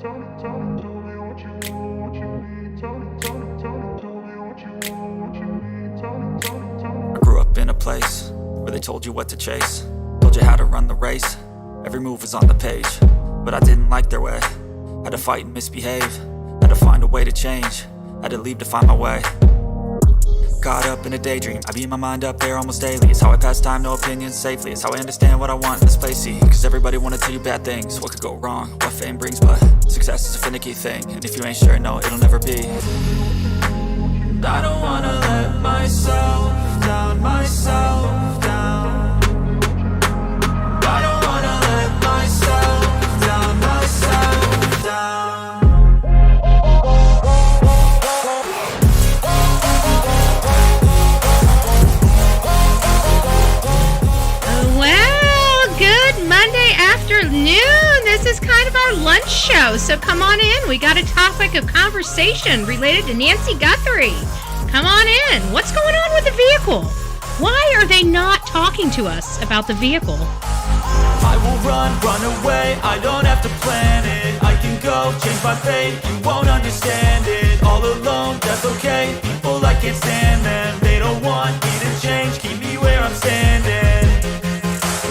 I grew up in a place where they told you what to chase, told you how to run the race. Every move was on the page, but I didn't like their way. Had to fight and misbehave, had to find a way to change, had to leave to find my way. Caught up in a daydream, I beat my mind up there almost daily. It's how I pass time, no opinions safely. It's how I understand what I want in this place, see. Cause everybody wanna tell you bad things, what could go wrong, what fame brings. But success is a finicky thing, and if you ain't sure, no, it'll never be. I don't wanna let myself down, myself down. I don't wanna let myself down, myself down. Well, good Monday afternoon. This is kind of our lunch show, so come on in. We got a topic of conversation related to Nancy Guthrie. Come on in. What's going on with the vehicle? Why are they not talking to us about the vehicle? I will run away. I don't have to plan it. I can go change my fate. You won't understand it. All alone, that's okay. People, I can't stand them. They don't want me to change. Keep me where I'm standing.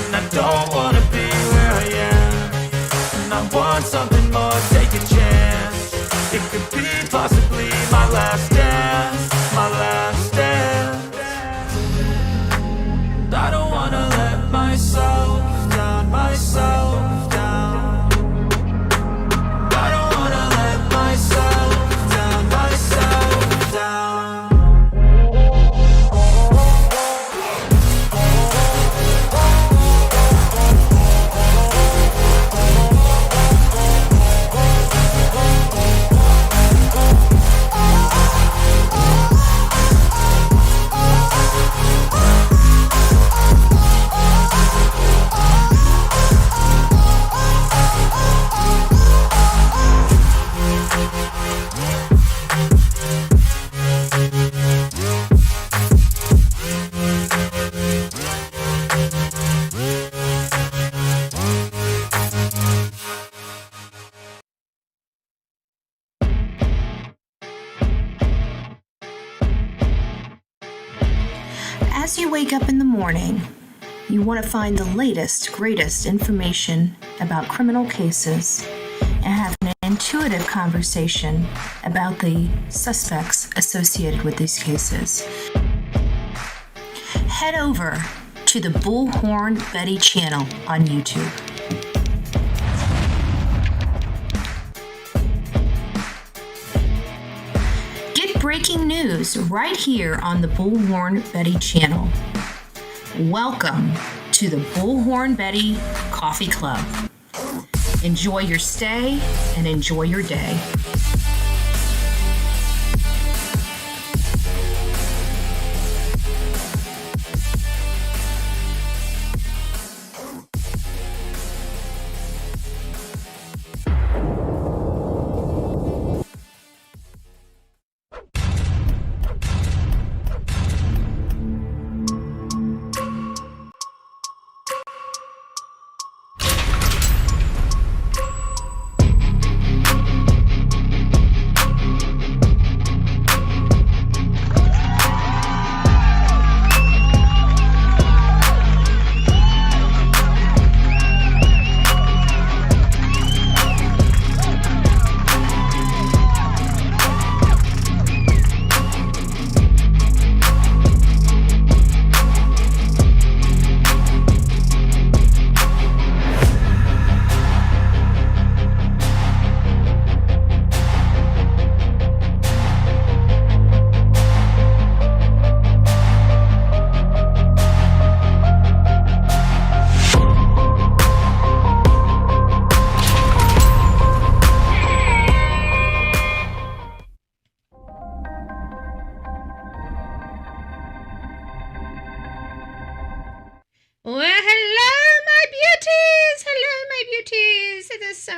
And I don't wanna be where I am. And I want something more. Take a chance. It could be possibly my last dance. My last dance. I don't wanna let myself down, myself down. I don't wanna let myself down, myself down. As you wake up in the morning, you want to find the latest, greatest information about criminal cases and have an intuitive conversation about the suspects associated with these cases. Head over to the Bullhorn Betty channel on YouTube. Breaking news right here on the Bullhorn Betty channel. Welcome to the Bullhorn Betty Coffee Club. Enjoy your stay and enjoy your day.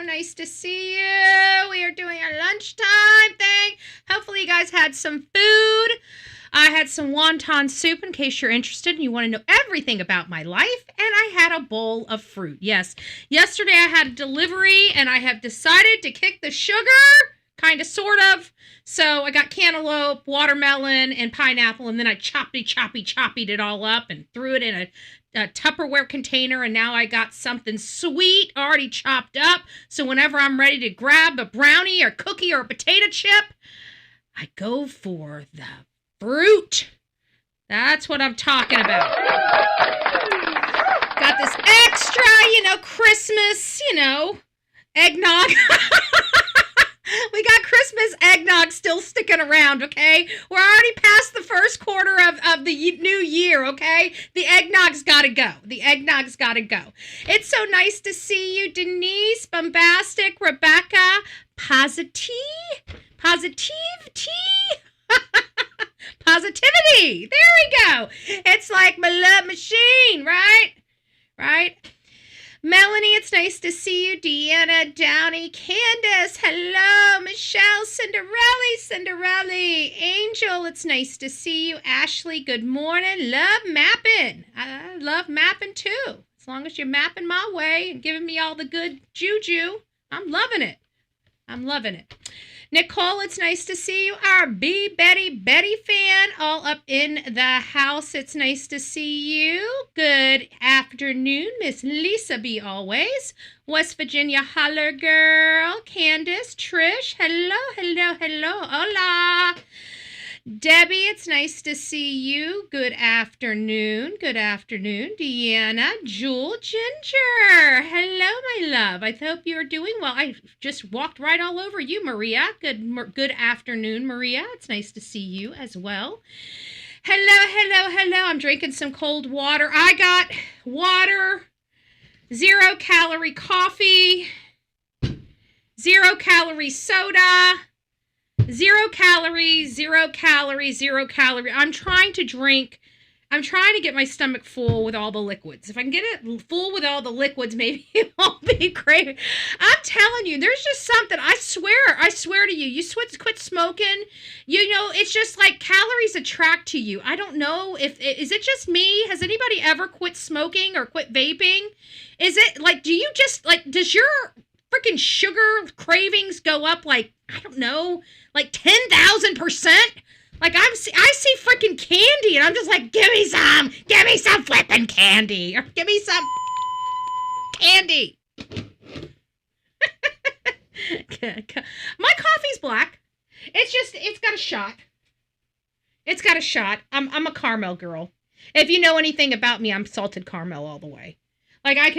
Nice to see you. We are doing a lunchtime thing. Hopefully you guys had some food. I had some wonton soup in case you're interested and you want to know everything about my life. And I I had a bowl of fruit. Yes. Yesterday I had a delivery and I have decided to kick the sugar, kind of, sort of. So I got cantaloupe, watermelon, and pineapple, and then I chopped it all up and threw it in a Tupperware container, and now I got something sweet already chopped up. So whenever I'm ready to grab a brownie or cookie or a potato chip, I go for the fruit. That's what I'm talking about. Got this extra, Christmas, eggnog. We got Christmas eggnog still sticking around, okay? We're already past the first quarter of the new year, okay? The eggnog's gotta go. It's so nice to see you, Denise, Bombastic, Rebecca, Positivity. Positivity. There we go. It's like my love machine, right? Melanie, it's nice to see you. Deanna, Downey, Candace, hello. Michelle, Cinderella, Angel, it's nice to see you. Ashley, good morning. Love mapping. I love mapping too. As long as you're mapping my way and giving me all the good juju, I'm loving it. Nicole, it's nice to see you. Our Betty fan, all up in the house. It's nice to see you. Good afternoon, Miss Lisa B. always. West Virginia holler girl. Candace, Trish, hello. Hola. Debbie, it's nice to see you. Good afternoon. Deanna, Jewel, Ginger. Hello, my love. I hope you are doing well. I just walked right all over you, Maria. Good afternoon, Maria. It's nice to see you as well. Hello. I'm drinking some cold water. I got water, 0-calorie coffee, 0-calorie soda, 0 calories. I'm trying to get my stomach full with all the liquids. If I can get it full with all the liquids, maybe it won't be great. I'm telling you, there's just something. I swear to you, you quit smoking. It's just like calories attract to you. I don't know is it just me? Has anybody ever quit smoking or quit vaping? Is it like, does your freaking sugar cravings go up like, I don't know, like 10,000%? Like I see freaking candy and I'm just like, give me some flipping candy, or give me some candy. My coffee's black. It's got a shot. I'm a caramel girl. If you know anything about me, I'm salted caramel all the way. Like I've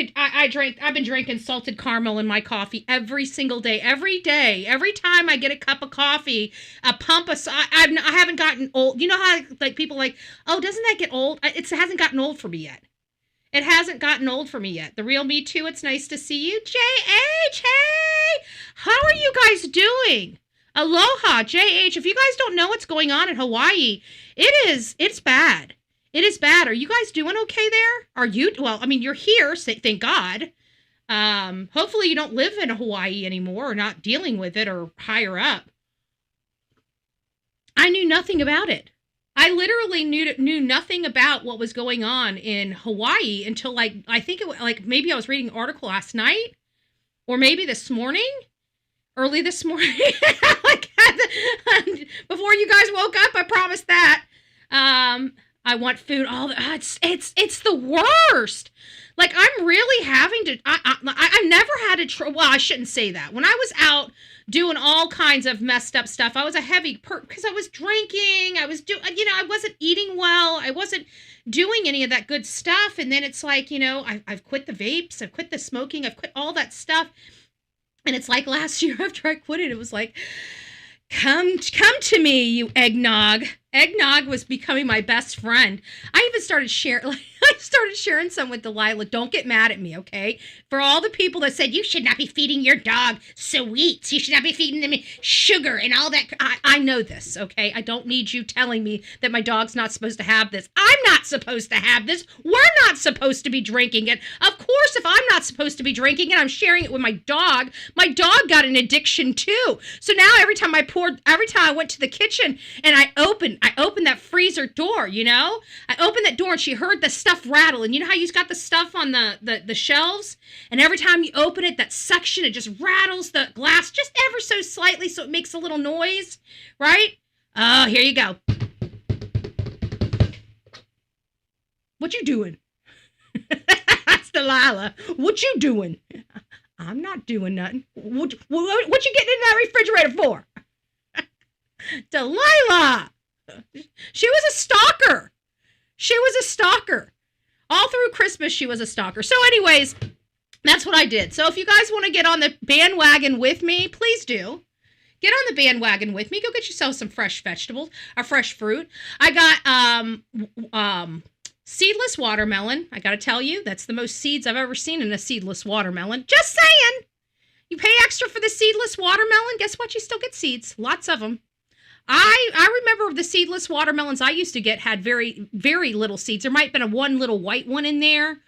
been drinking salted caramel in my coffee every single day, every time I get a cup of coffee, a pump of, I haven't gotten old. You know how like people like, oh, doesn't that get old? It hasn't gotten old for me yet. The real me too. It's nice to see you. JH, hey, how are you guys doing? Aloha, JH. If you guys don't know what's going on in Hawaii, it's bad. It is bad. Are you guys doing okay there? Are you? Well, I mean, you're here, so thank God. Hopefully you don't live in Hawaii anymore or not dealing with it or higher up. I knew nothing about it. I literally knew nothing about what was going on in Hawaii until I think maybe I was reading an article last night or maybe early this morning. Before you guys woke up, I promised that. I want food. It's the worst. Like I'm really having to. I've never had well, I shouldn't say that. When I was out doing all kinds of messed up stuff, I was a heavy because I was drinking. I wasn't eating well. I wasn't doing any of that good stuff. And then it's like, I've quit the vapes. I've quit the smoking. I've quit all that stuff. And it's like last year after I quit it, it was like, come to me, you eggnog. Eggnog was becoming my best friend. I even started sharing some with Delilah. Don't get mad at me, okay? For all the people that said, you should not be feeding your dog sweets. You should not be feeding them sugar and all that. I know this, okay? I don't need you telling me that my dog's not supposed to have this. I'm not supposed to have this. We're not supposed to be drinking it. Of course, if I'm not supposed to be drinking it, I'm sharing it with my dog got an addiction too. So now every time I went to the kitchen and I opened that freezer door, I opened that door and she heard the stuff stuff rattle. And you know how you've got the stuff on the shelves? And every time you open it, that section, it just rattles the glass just ever so slightly so it makes a little noise, right? Oh, here you go. What you doing? That's Delilah. What you doing? I'm not doing nothing. What you getting in that refrigerator for? Delilah. She was a stalker. She was a stalker. All through Christmas, she was a stalker. So anyways, that's what I did. So if you guys want to get on the bandwagon with me, please do. Get on the bandwagon with me. Go get yourself some fresh vegetables or fresh fruit. I got seedless watermelon. I got to tell you, that's the most seeds I've ever seen in a seedless watermelon. Just saying. You pay extra for the seedless watermelon. Guess what? You still get seeds. Lots of them. I remember the seedless watermelons I used to get had very, very little seeds. There might have been one little white one in there,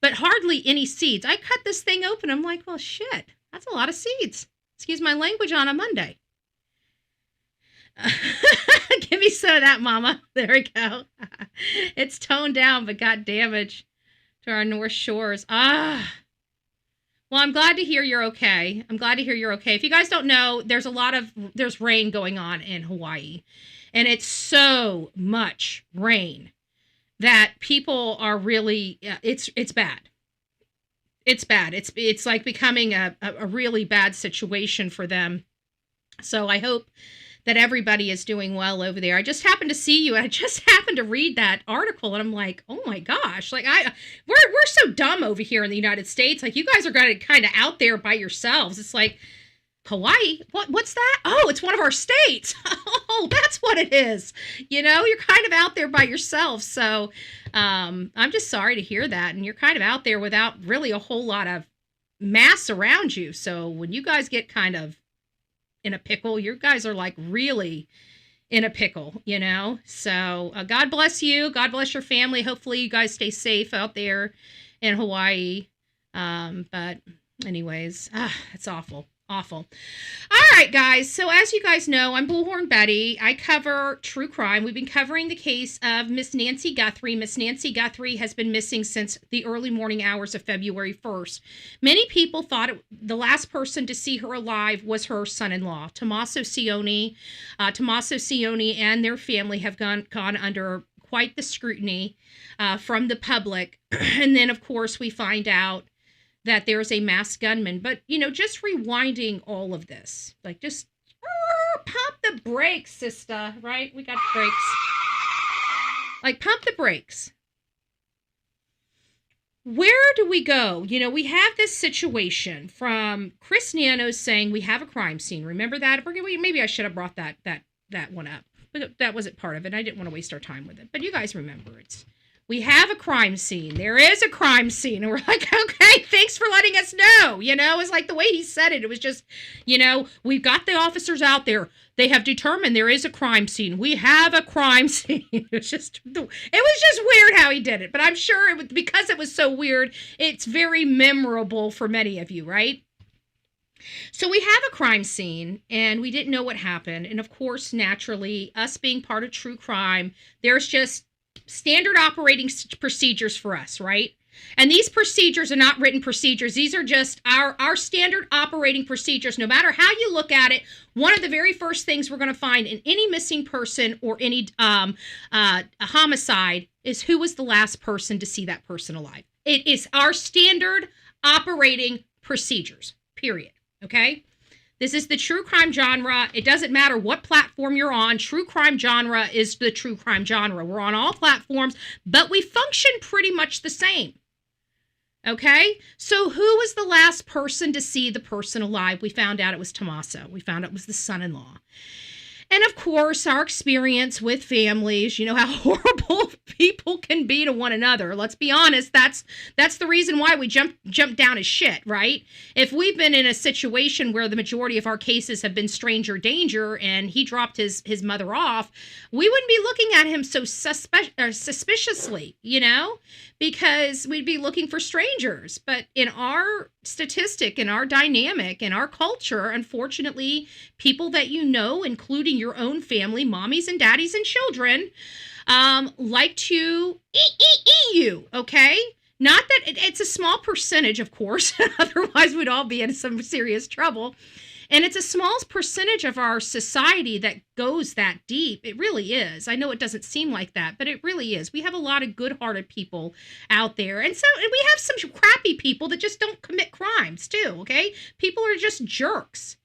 but hardly any seeds. I cut this thing open. I'm like, well, shit, that's a lot of seeds. Excuse my language on a Monday. Give me some of that, Mama. There we go. It's toned down, but got damage to our North Shores. Well, I'm glad to hear you're okay. I'm glad to hear you're okay. If you guys don't know, there's rain going on in Hawaii, and it's so much rain that people are really, it's bad. It's bad. It's like becoming a really bad situation for them. So I hope that everybody is doing well over there. I just happened to see you. I just happened to read that article, and I'm like, oh my gosh, like we're so dumb over here in the United States. Like, you guys are kind of out there by yourselves. It's like, Hawaii, what's that? Oh, it's one of our states. Oh, that's what it is. You know, you're kind of out there by yourself. So I'm just sorry to hear that. And you're kind of out there without really a whole lot of mass around you. So when you guys get kind of in a pickle, you guys are like really in a pickle, you know? So God bless you. God bless your family. Hopefully you guys stay safe out there in Hawaii. But anyways, it's awful. Awful. All right, guys. So as you guys know, I'm Bullhorn Betty. I cover true crime. We've been covering the case of Miss Nancy Guthrie. Miss Nancy Guthrie has been missing since the early morning hours of February 1st. Many people thought the last person to see her alive was her son-in-law, Tommaso Cioni. Tommaso Cioni and their family have gone under quite the scrutiny from the public. And then, of course, we find out that there's a masked gunman. But, you know, just rewinding all of this, like, just pump the brakes, sister, right? We got brakes. Like, pump the brakes. Where do we go? You know, we have this situation from Chris Nanos saying we have a crime scene. Remember that? Maybe I should have brought that one up. But that wasn't part of it. I didn't want to waste our time with it. But you guys remember it. We have a crime scene. There is a crime scene. And we're like, okay, thanks for letting us know. You know, it's like the way he said it. It was just, you know, we've got the officers out there. They have determined there is a crime scene. We have a crime scene. It was just weird how he did it. But I'm sure because it was so weird, it's very memorable for many of you, right? So we have a crime scene, and we didn't know what happened. And of course, naturally, us being part of true crime, there's just standard operating procedures for us, right? And these procedures are not written procedures. These are just our standard operating procedures. No matter how you look at it, one of the very first things we're going to find in any missing person or any homicide is who was the last person to see that person alive. It is our standard operating procedures, period. Okay? This is the true crime genre. It doesn't matter what platform you're on. True crime genre is the true crime genre. We're on all platforms, but we function pretty much the same. Okay? So who was the last person to see the person alive? We found out it was Tommaso. We found out it was the son-in-law. And of course, our experience with families, you know how horrible people can be to one another. Let's be honest, that's the reason why we jump down as shit, right? If we've been in a situation where the majority of our cases have been stranger danger and he dropped his mother off, we wouldn't be looking at him so suspiciously, you know, because we'd be looking for strangers. But in our statistic, in our dynamic, in our culture, unfortunately, people that you know, including your own family, mommies and daddies and children, like to you, okay? Not that it's a small percentage, of course, otherwise we'd all be in some serious trouble. And it's a small percentage of our society that goes that deep. It really is. I know it doesn't seem like that, but it really is. We have a lot of good-hearted people out there. And we have some crappy people that just don't commit crimes too, okay? People are just jerks.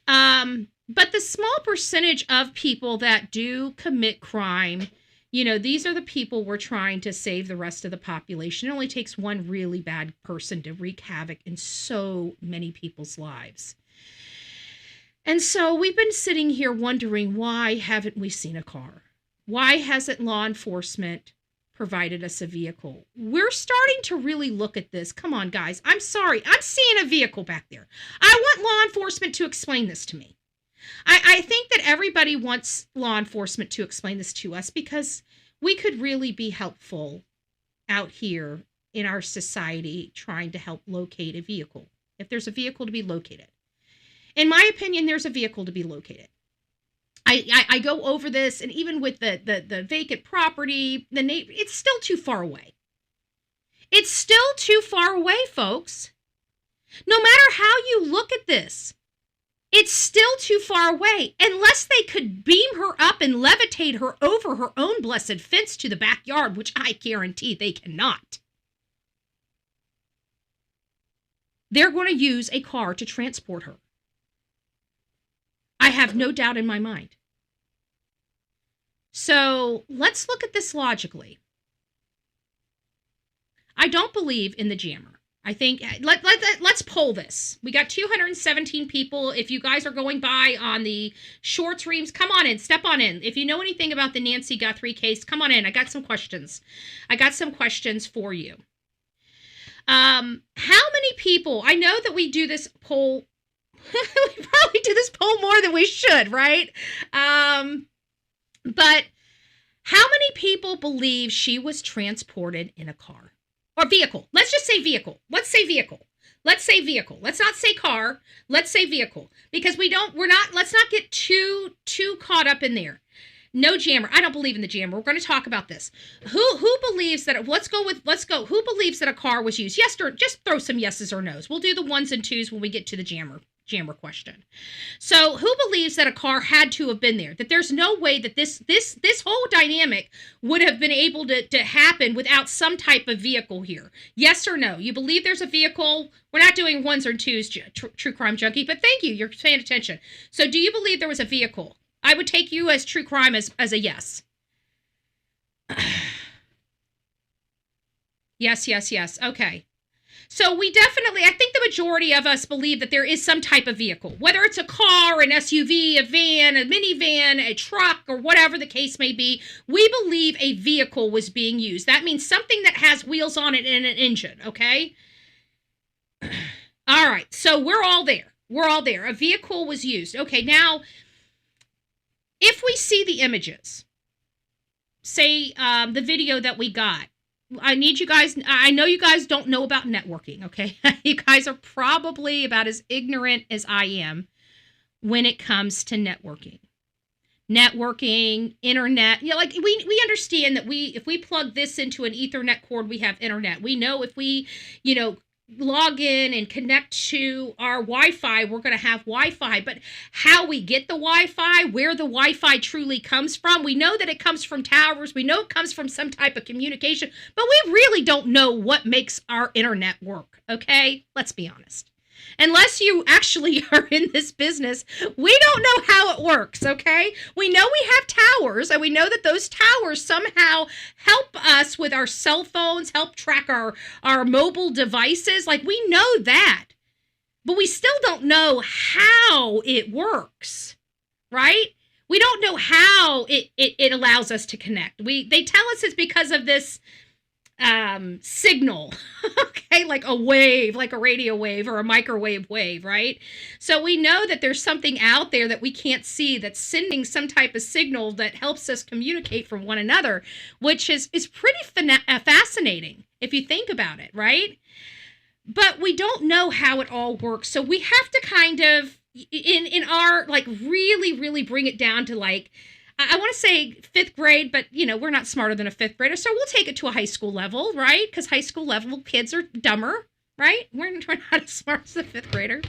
But the small percentage of people that do commit crime, these are the people we're trying to save the rest of the population. It only takes one really bad person to wreak havoc in so many people's lives. And so we've been sitting here wondering, why haven't we seen a car? Why hasn't law enforcement provided us a vehicle? We're starting to really look at this. Come on, guys. I'm sorry. I'm seeing a vehicle back there. I want law enforcement to explain this to me. I think that everybody wants law enforcement to explain this to us because we could really be helpful out here in our society trying to help locate a vehicle. If there's a vehicle to be located. In my opinion, there's a vehicle to be located. I go over this, and even with the vacant property, it's still too far away. It's still too far away, folks. No matter how you look at this, it's still too far away. Unless they could beam her up and levitate her over her own blessed fence to the backyard, which I guarantee they cannot. They're going to use a car to transport her. I have no doubt in my mind. So let's look at this logically. I don't believe in the jammer. I think, let's poll this. We got 217 people. If you guys are going by on the short streams, come on in, step on in. If you know anything about the Nancy Guthrie case, come on in. I got some questions. I got some questions for you. How many people, I know that we do this poll, we probably do this poll more than we should, right? But how many people believe she was transported in a car or vehicle? Let's just say vehicle. Let's say vehicle. Let's say vehicle. Let's not say car. Let's say vehicle, because let's not get too caught up in there. No jammer. I don't believe in the jammer. We're going to talk about this. Who believes that, who believes that a car was used? Yes, or just throw some yeses or nos. We'll do the ones and twos when we get to the jammer question. So who believes that a car had to have been there? That there's no way that this whole dynamic would have been able to happen without some type of vehicle here? Yes or no? You believe there's a vehicle? We're not doing ones or twos, True Crime Junkie, but thank you. You're paying attention. So do you believe there was a vehicle? I would take you as True Crime as a yes. Yes. Okay. So I think the majority of us believe that there is some type of vehicle, whether it's a car, an SUV, a van, a minivan, a truck, or whatever the case may be. We believe a vehicle was being used. That means something that has wheels on it and an engine, okay? All right, so we're all there. A vehicle was used. Okay, now, if we see the images, say the video that we got, I know you guys don't know about networking, okay? You guys are probably about as ignorant as I am when it comes to networking. Networking, internet, we understand that if we plug this into an Ethernet cord, we have internet. We know if we, log in and connect to our Wi-Fi, we're going to have Wi-Fi. But how we get the Wi-Fi, where the Wi-Fi truly comes from, we know that it comes from towers. We know it comes from some type of communication, but we really don't know what makes our internet work, okay? Let's be honest. Unless you actually are in this business, we don't know how it works, okay? We know we have towers, and we know that those towers somehow help us with our cell phones, help track our mobile devices. We know that. But we still don't know how it works, right? We don't know how it allows us to connect. They tell us it's because of this signal, okay, like a wave, like a radio wave or a microwave wave, right? So we know that there's something out there that we can't see that's sending some type of signal that helps us communicate from one another, which is pretty fascinating if you think about it, right? But we don't know how it all works, so we have to kind of in our really bring it down to I want to say 5th grade, but, we're not smarter than a 5th grader, so we'll take it to a high school level, right? Because high school level kids are dumber, right? We're not as smart as the 5th grader.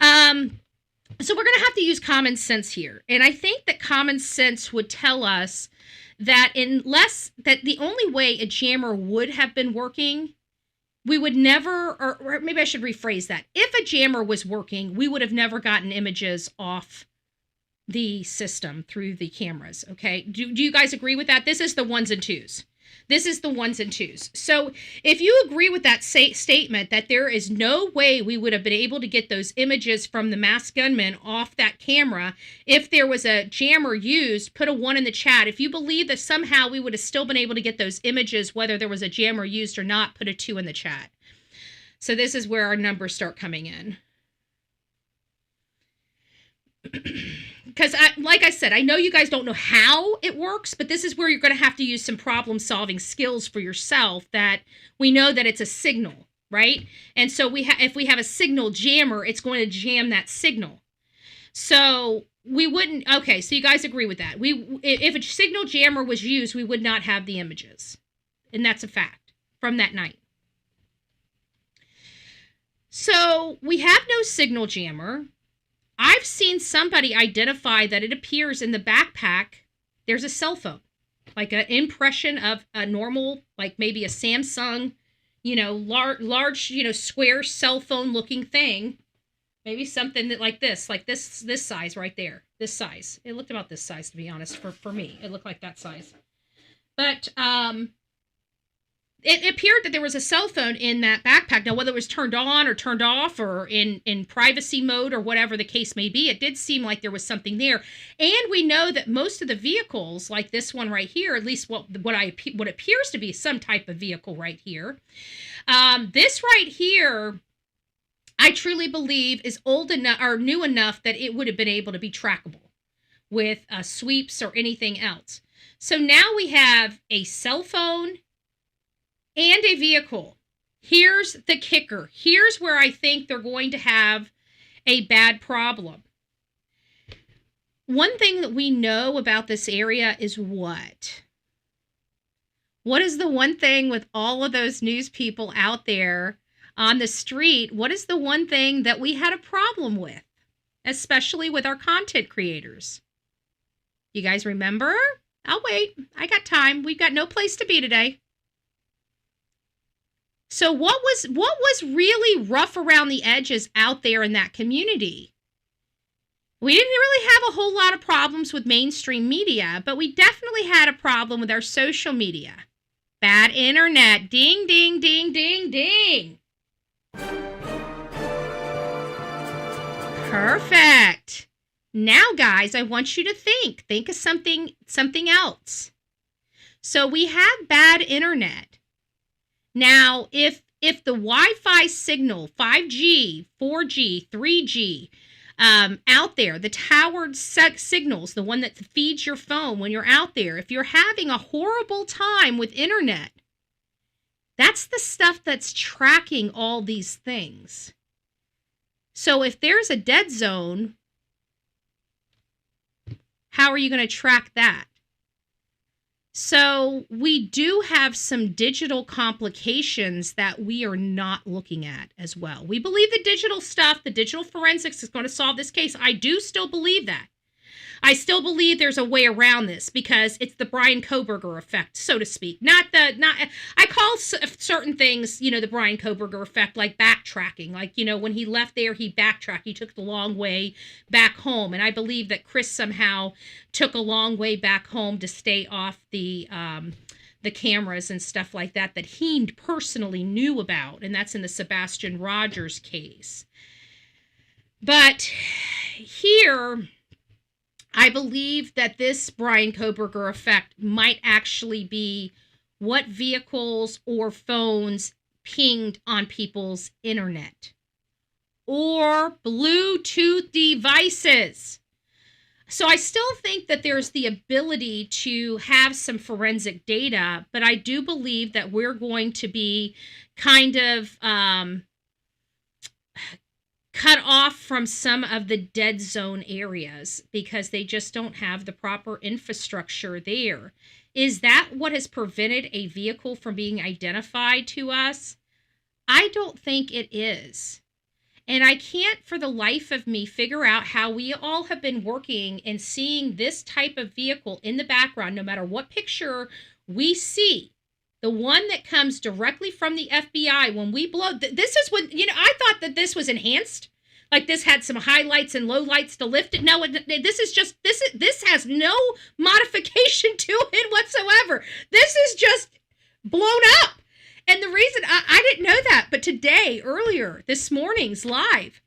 So we're going to have to use common sense here. And I think that common sense would tell us that that the only way a jammer would have been working, we would never, or maybe I should rephrase that. If a jammer was working, we would have never gotten images off the system through the cameras, okay? Do you guys agree with that? This is the ones and twos. This is the ones and twos. So if you agree with that statement that there is no way we would have been able to get those images from the masked gunman off that camera if there was a jammer used, put a 1 in the chat. If you believe that somehow we would have still been able to get those images whether there was a jammer used or not, put a 2 in the chat. So this is where our numbers start coming in. Because, like I said, I know you guys don't know how it works, but this is where you're going to have to use some problem-solving skills for yourself, that we know that it's a signal, right? And so if we have a signal jammer, it's going to jam that signal. So we wouldn't... Okay, so you guys agree with that. If a signal jammer was used, we would not have the images. And that's a fact from that night. So we have no signal jammer. I've seen somebody identify that it appears in the backpack there's a cell phone, like an impression of a normal, like maybe a Samsung, large, square cell phone looking thing. Maybe something that like this size right there, this size. It looked about this size, to be honest, for me. It looked like that size. But it appeared that there was a cell phone in that backpack. Now, whether it was turned on or turned off or in privacy mode or whatever the case may be, it did seem like there was something there. And we know that most of the vehicles, like this one right here, at least what appears to be some type of vehicle right here, this right here, I truly believe is old enough or new enough that it would have been able to be trackable with sweeps or anything else. So now we have a cell phone and a vehicle. Here's the kicker. Here's where I think they're going to have a bad problem. One thing that we know about this area is what? What is the one thing with all of those news people out there on the street? What is the one thing that we had a problem with, especially with our content creators? You guys remember? I'll wait. I got time. We've got no place to be today. So what was really rough around the edges out there in that community? We didn't really have a whole lot of problems with mainstream media, but we definitely had a problem with our social media. Bad internet. Ding, ding, ding, ding, ding. Perfect. Now, guys, I want you to think. Think of something else. So we have bad internet. Now, if the Wi-Fi signal, 5G, 4G, 3G, out there, the towered signals, the one that feeds your phone when you're out there, if you're having a horrible time with internet, that's the stuff that's tracking all these things. So if there's a dead zone, how are you going to track that? So we do have some digital complications that we are not looking at as well. We believe the digital stuff, the digital forensics is going to solve this case. I do still believe that. I still believe there's a way around this because it's the Brian Kohberger effect, so to speak. I call certain things, the Brian Kohberger effect, like backtracking. Like, when he left there, he backtracked. He took the long way back home. And I believe that Chris somehow took a long way back home to stay off the cameras and stuff like that he personally knew about. And that's in the Sebastian Rogers case. But here, I believe that this Brian Kohberger effect might actually be what vehicles or phones pinged on people's internet or Bluetooth devices. So I still think that there's the ability to have some forensic data, but I do believe that we're going to be kind of cut off from some of the dead zone areas because they just don't have the proper infrastructure there. Is that what has prevented a vehicle from being identified to us? I don't think it is. And I can't for the life of me figure out how we all have been working and seeing this type of vehicle in the background, no matter what picture we see. The one that comes directly from the FBI when we blow, this is when, I thought that this was enhanced. Like this had some highlights and lowlights to lift it. No, this has no modification to it whatsoever. This is just blown up. And the reason I didn't know that, but today, earlier, this morning's live,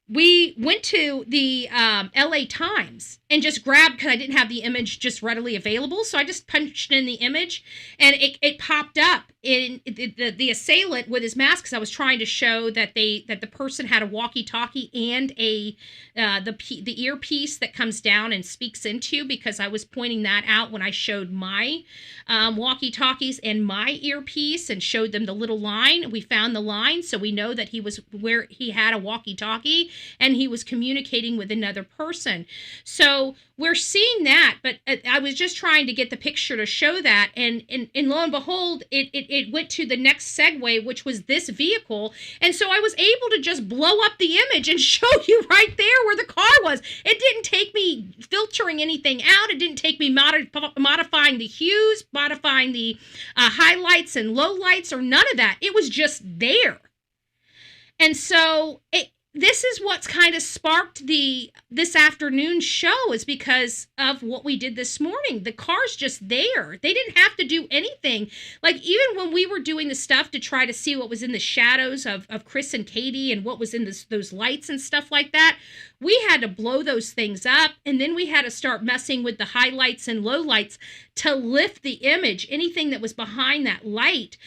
we went to the LA Times and just grabbed, because I didn't have the image just readily available. So I just punched in the image and it popped up in the assailant with his mask, because I was trying to show that the person had a walkie-talkie and the earpiece that comes down and speaks into, because I was pointing that out when I showed my walkie-talkies and my earpiece and showed them the little line. We found the line, so we know that he was where he had a walkie-talkie and he was communicating with another person. So we're seeing that, but I was just trying to get the picture to show that, and lo and behold, it went to the next segue, which was this vehicle, and so I was able to just blow up the image and show you right there where the car was. It didn't take me filtering anything out. It didn't take me modifying the hues, modifying the highlights and lowlights, or none of that. It was just there. And so this is what's kind of sparked this afternoon show, is because of what we did this morning. The car's just there. They didn't have to do anything. Like, even when we were doing the stuff to try to see what was in the shadows of Chris and Katie and what was in those lights and stuff like that, we had to blow those things up, and then we had to start messing with the highlights and lowlights to lift the image, anything that was behind that light,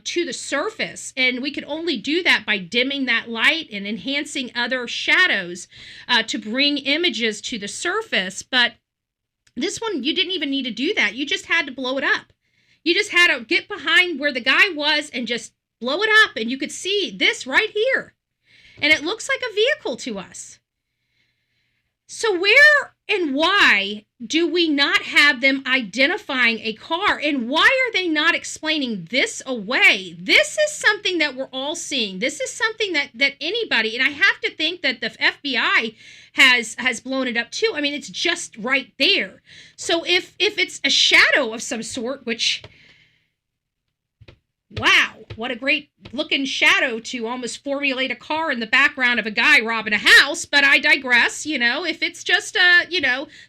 to the surface. And we could only do that by dimming that light and enhancing other shadows to bring images to the surface. But this one, you didn't even need to do that. You just had to blow it up. You just had to get behind where the guy was and just blow it up, and you could see this right here. And it looks like a vehicle to us. So where and why do we not have them identifying a car? And why are they not explaining this away? This is something that we're all seeing. This is something that anybody, and I have to think that the FBI has blown it up too. I mean, it's just right there. So if it's a shadow of some sort, which, wow, what a great looking shadow to almost formulate a car in the background of a guy robbing a house. But I digress. If it's just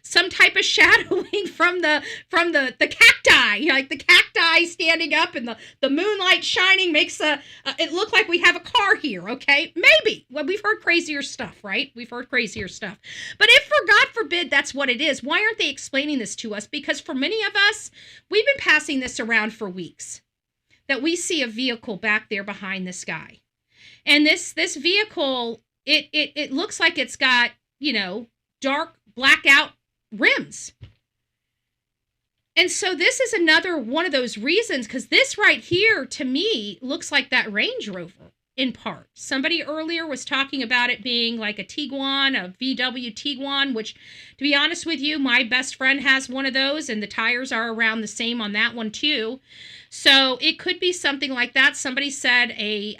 some type of shadowing from the cacti, like the cacti standing up and the moonlight shining makes it look like we have a car here. Okay, maybe. Well, we've heard crazier stuff, right? We've heard crazier stuff. But if, for God forbid, that's what it is, why aren't they explaining this to us? Because for many of us, we've been passing this around for weeks, that we see a vehicle back there behind this guy. And this vehicle, it looks like it's got, dark blackout rims. And so this is another one of those reasons, because this right here, to me, looks like that Range Rover in part. Somebody earlier was talking about it being like a Tiguan, a VW Tiguan, which, to be honest with you, my best friend has one of those, and the tires are around the same on that one too. So it could be something like that. Somebody said a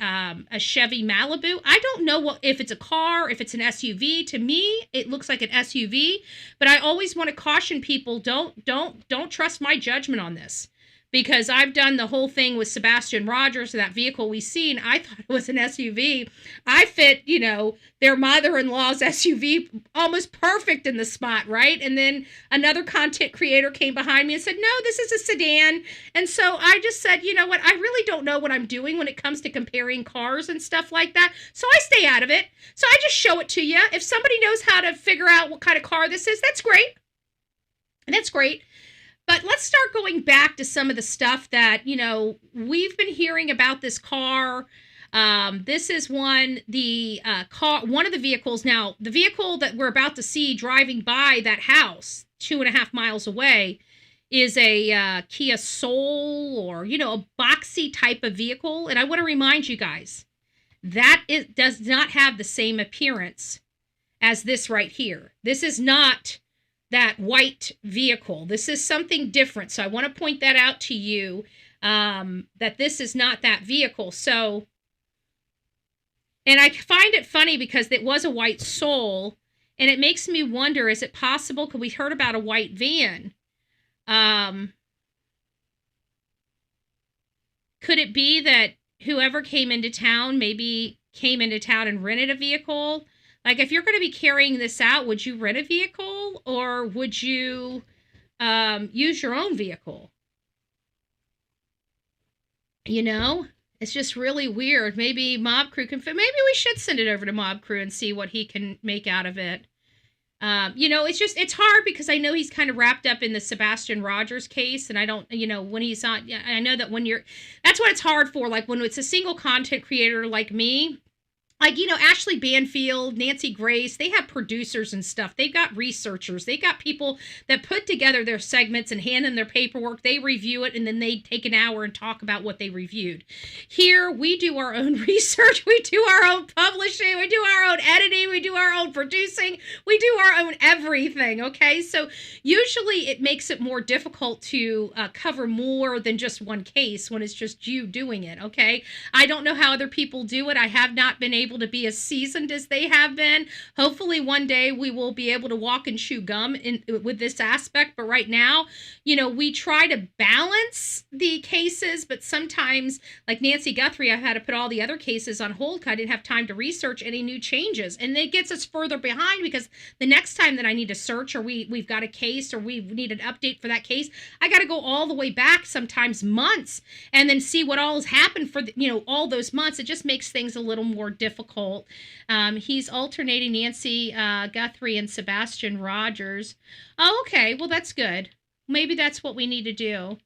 Chevy Malibu. I don't know if it's a car, if it's an SUV. To me, it looks like an SUV. But I always want to caution people: don't trust my judgment on this, because I've done the whole thing with Sebastian Rogers, that vehicle we seen. I thought it was an SUV. I fit, their mother-in-law's SUV almost perfect in the spot, right? And then another content creator came behind me and said, no, this is a sedan. And so I just said, you know what? I really don't know what I'm doing when it comes to comparing cars and stuff like that. So I stay out of it. So I just show it to you. If somebody knows how to figure out what kind of car this is, that's great. And that's great. But let's start going back to some of the stuff that, we've been hearing about this car. This is one of the vehicles. Now, the vehicle that we're about to see driving by that house 2.5 miles away is a Kia Soul, or, a boxy type of vehicle. And I want to remind you guys, That does not have the same appearance as this right here. This is not that white vehicle. This is something different. So I want to point that out to you, that this is not that vehicle. So, and I find it funny because it was a white Soul, and it makes me wonder, is it possible, because we heard about a white van, could it be that whoever came into town maybe came into town and rented a vehicle? Like, if you're going to be carrying this out, would you rent a vehicle, or would you use your own vehicle? You know, it's just really weird. Maybe Mob Crew maybe we should send it over to Mob Crew and see what he can make out of it. You know, it's hard because I know he's kind of wrapped up in the Sebastian Rogers case, and I don't, you know, when he's on, I know that that's what it's hard for. Like, when it's a single content creator like me, like, you know, Ashley Banfield, Nancy Grace, they have producers and stuff. They've got researchers. They got people that put together their segments and hand in their paperwork. They review it, and then they take an hour and talk about what they reviewed. Here, we do our own research. We do our own publishing. We do our own editing. We do our own producing. We do our own everything, okay? So usually it makes it more difficult to cover more than just one case when it's just you doing it, okay? I don't know how other people do it. I have not been able to be as seasoned as they have been. Hopefully one day we will be able to walk and chew gum with this aspect, but right now, you know, we try to balance the cases, but sometimes, like Nancy Guthrie, I've had to put all the other cases on hold because I didn't have time to research any new changes, and it gets us further behind because the next time that I need to search, or we've got a case, or we need an update for that case, I got to go all the way back, sometimes months, and then see what all has happened for all those months. It just makes things a little more difficult. He's alternating Nancy Guthrie and Sebastian Rogers. Oh, okay. Well, that's good. Maybe that's what we need to do.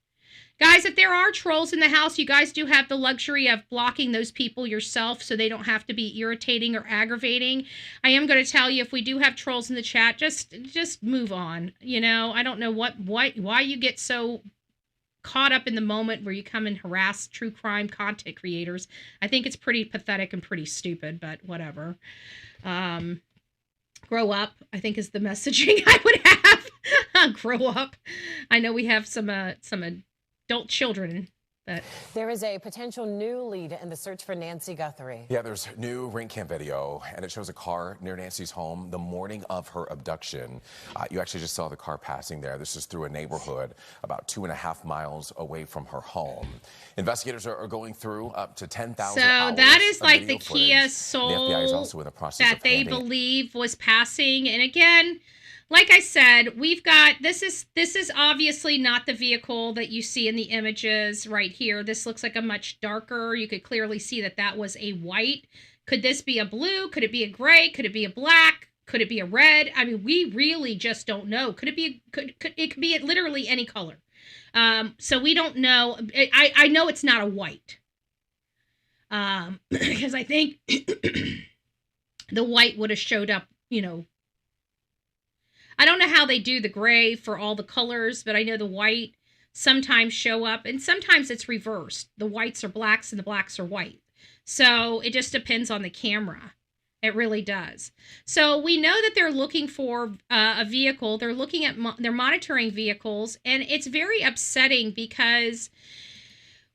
Guys, if there are trolls in the house, you guys do have the luxury of blocking those people yourself so they don't have to be irritating or aggravating. I am going to tell you, if we do have trolls in the chat, just move on. You know, I don't know why you get so caught up in the moment where you come and harass true crime content creators. I think it's pretty pathetic and pretty stupid, but whatever. Grow up, I think, is the messaging I would have. Grow up. I know we have some adult children. But there is a potential new lead in the search for Nancy Guthrie. Yeah, there's new ring cam video, and it shows a car near Nancy's home the morning of her abduction. You actually just saw the car passing there. This is through a neighborhood about 2.5 miles away from her home. Investigators are going through up to 10,000 hours. So that is like the footage. Kia Soul the FBI is also in the process that of they believe was passing. And again, like I said, we've got, this is obviously not the vehicle that you see in the images right here. This looks like a much darker. You could clearly see that was a white. Could this be a blue? Could it be a gray? Could it be a black? Could it be a red? I mean, we really just don't know. Could it be, it could be literally any color. So we don't know. I know it's not a white. Because I think the white would have showed up, I don't know how they do the gray for all the colors, but I know the white sometimes show up, and sometimes it's reversed. The whites are blacks and the blacks are white. So it just depends on the camera. It really does. So we know that they're looking for a vehicle. They're looking at, they're monitoring vehicles, and it's very upsetting because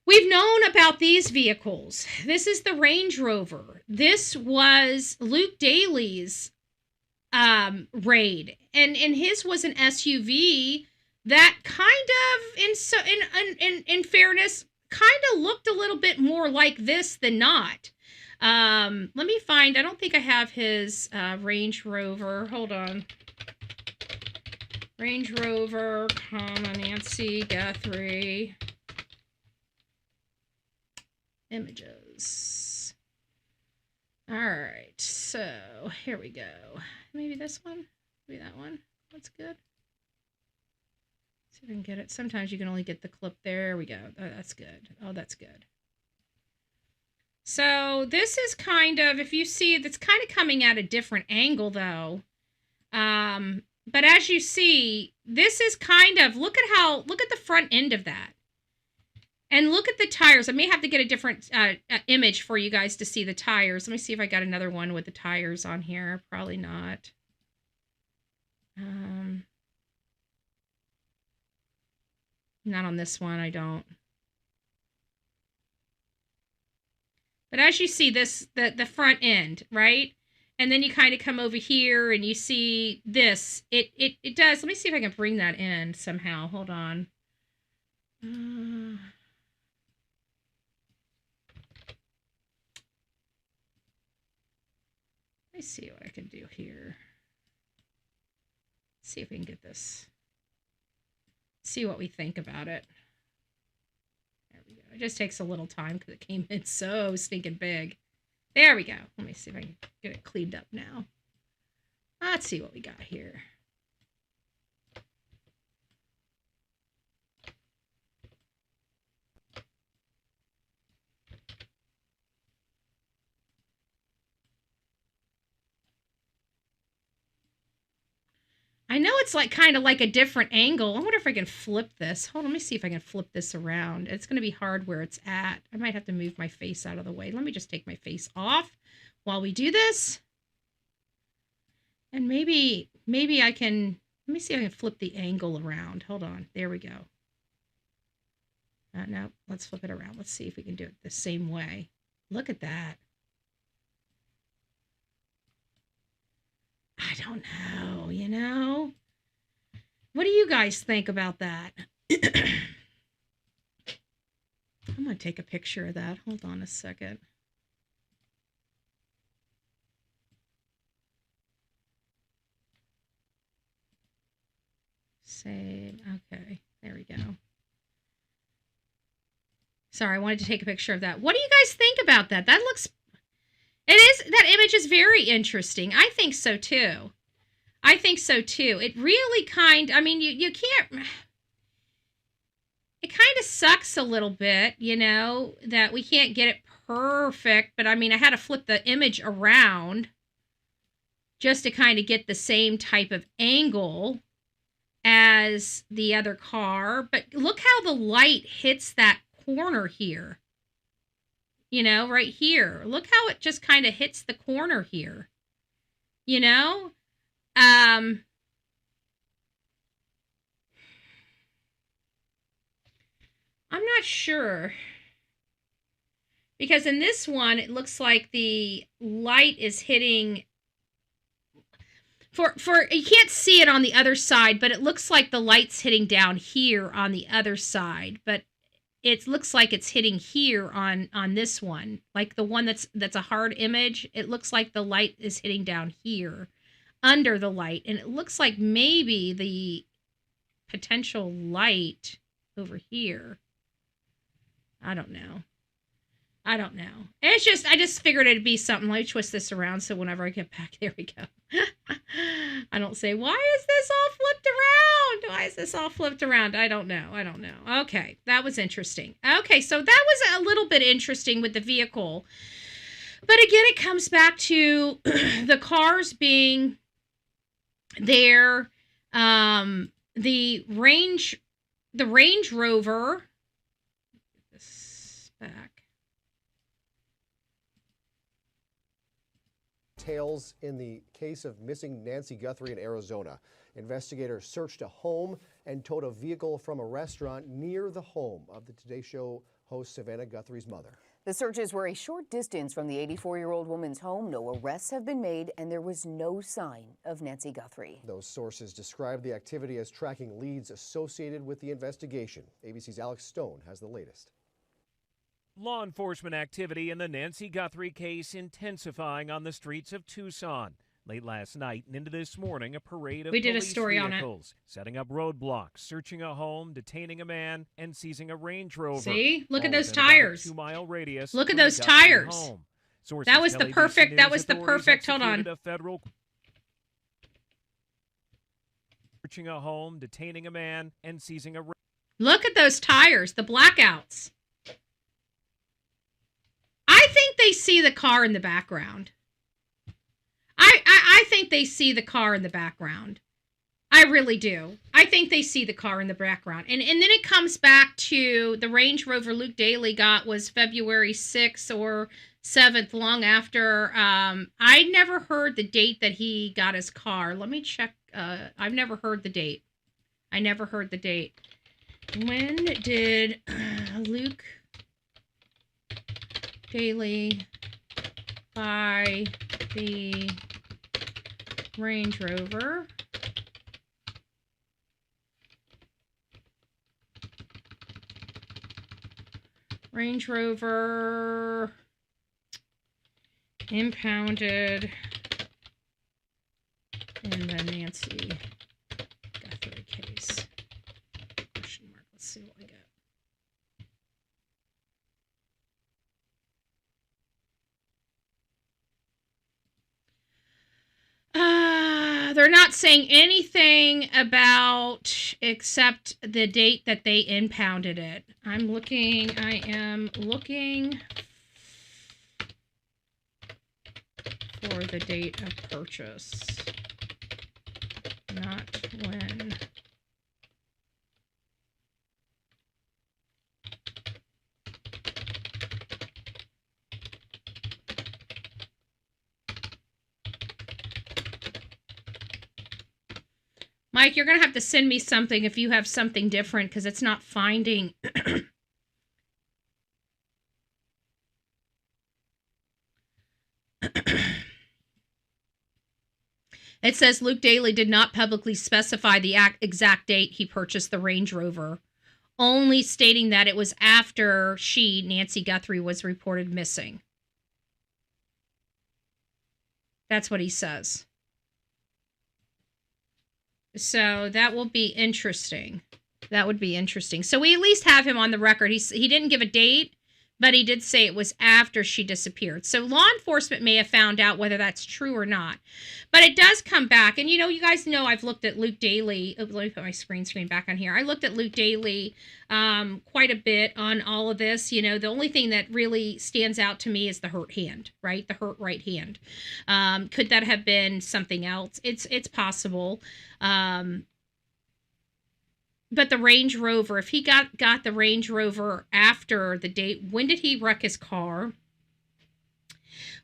we've known about these vehicles. This is the Range Rover. This was Luke Daly's raid, and his was an SUV that kind of, in fairness, kind of looked a little bit more like this than not. Let me find, I don't think I have his Range Rover. Hold on. Range Rover, Nancy Guthrie. Images. All right, so here we go. Maybe this one? Maybe that one? That's good. See if I can get it. Sometimes you can only get the clip. There we go. Oh, that's good. Oh, that's good. So this is kind of, if you see, it's kind of coming at a different angle though. But as you see, this is kind of, look at the front end of that. And look at the tires. I may have to get a different image for you guys to see the tires. Let me see if I got another one with the tires on here. Probably not. Not on this one, I don't. But as you see this, the front end, right? And then you kind of come over here and you see this. It does. Let me see if I can bring that in somehow. Hold on. Let me see what I can do here. See if we can get this. See what we think about it. There we go. It just takes a little time because it came in so stinking big. There we go. Let me see if I can get it cleaned up now. Let's see what we got here. I know it's like kind of like a different angle. I wonder if I can flip this. Hold on, let me see if I can flip this around. It's going to be hard where it's at. I might have to move my face out of the way. Let me just take my face off while we do this. And maybe I can, let me see if I can flip the angle around. Hold on, there we go. No, let's flip it around. Let's see if we can do it the same way. Look at that. I don't know, you know? What do you guys think about that? I'm going to take a picture of that. Hold on a second. Save. Okay, there we go. Sorry, I wanted to take a picture of that. What do you guys think about that? That looks... that image is very interesting. I think so too. I think so too. It really I mean, you can't, it kind of sucks a little bit, you know, that we can't get it perfect, but I mean, I had to flip the image around just to kind of get the same type of angle as the other car. But look how the light hits that corner here. You know, right here. Look how it just kind of hits the corner here. You know? I'm not sure. Because in this one, it looks like the light is hitting... For you can't see it on the other side, but it looks like the light's hitting down here on the other side. But it looks like it's hitting here on this one, like the one that's a hard image. It looks like the light is hitting down here under the light, and it looks like maybe the potential light over here. I don't know. It's just, I just figured it'd be something. Let me twist this around so whenever I get back, there we go. I don't say, why is this all flipped around? I don't know. Okay, that was interesting. Okay, so that was a little bit interesting with the vehicle. But again, it comes back to the cars being there. The Range Rover. Get this back. Details in the case of missing Nancy Guthrie in Arizona. Investigators searched a home and towed a vehicle from a restaurant near the home of the Today Show host Savannah Guthrie's mother. The searches were a short distance from the 84-year-old woman's home. No arrests have been made, and there was no sign of Nancy Guthrie. Those sources describe the activity as tracking leads associated with the investigation. ABC's Alex Stone has the latest. Law enforcement activity in the Nancy Guthrie case intensifying on the streets of Tucson. Late last night and into this morning, a parade of police vehicles setting up roadblocks, searching a home, detaining a man, and seizing a Range Rover. See? Look at those tires. 2-mile radius. Look at those tires. That was the perfect, hold on. Searching a home, detaining a man, and seizing a... Look at those tires, the blackouts. I think they see the car in the background. I think they see the car in the background. I really do. I think they see the car in the background. And then it comes back to the Range Rover Luke Daly got was February 6th or 7th, long after. I never heard the date that he got his car. Let me check. I've never heard the date. I never heard the date. When did Luke Daly buy the Range Rover? Range Rover impounded in the Nancy Guthrie case. Question mark. Let's see what we get. They're not saying anything about except the date that they impounded it. I am looking for the date of purchase. Not when. Mike, you're going to have to send me something if you have something different, because it's not finding. It says Luke Daly did not publicly specify the exact date he purchased the Range Rover, only stating that it was after she, Nancy Guthrie, was reported missing. That's what he says. So that will be interesting. That would be interesting. So we at least have him on the record. He didn't give a date, but he did say it was after she disappeared. So law enforcement may have found out whether that's true or not. But it does come back. And, you guys know I've looked at Luke Daly. Let me put my screen back on here. I looked at Luke Daly quite a bit on all of this. The only thing that really stands out to me is the hurt hand, right? The hurt right hand. Could that have been something else? It's possible. But the Range Rover, if he got the Range Rover after the date, when did he wreck his car?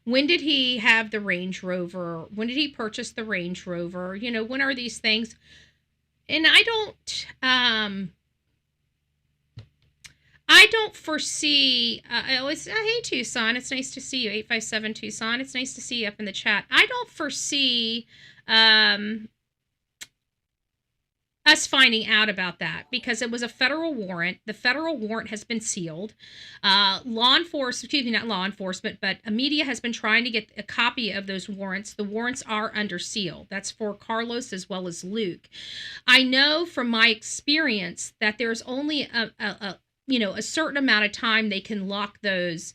When did he have the Range Rover? When did he purchase the Range Rover? When are these things? And I don't foresee, hey, Tucson, it's nice to see you, 857 Tucson. It's nice to see you up in the chat. I don't foresee, us finding out about that, because it was a federal warrant. The federal warrant has been sealed. Not law enforcement, but media has been trying to get a copy of those warrants. The warrants are under seal. That's for Carlos as well as Luke. I know from my experience that there's only a certain amount of time they can lock those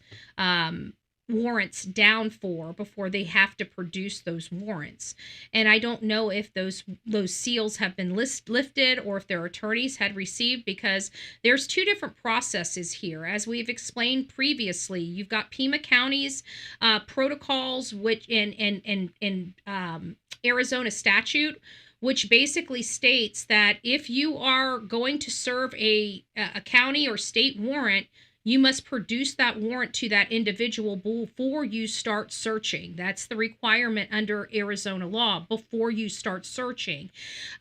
warrants down for before they have to produce those warrants. And I don't know if those seals have been lifted or if their attorneys had received, because there's two different processes here. As we've explained previously, you've got Pima County's protocols, which in Arizona statute, which basically states that if you are going to serve a county or state warrant, you must produce that warrant to that individual before you start searching. That's the requirement under Arizona law, before you start searching.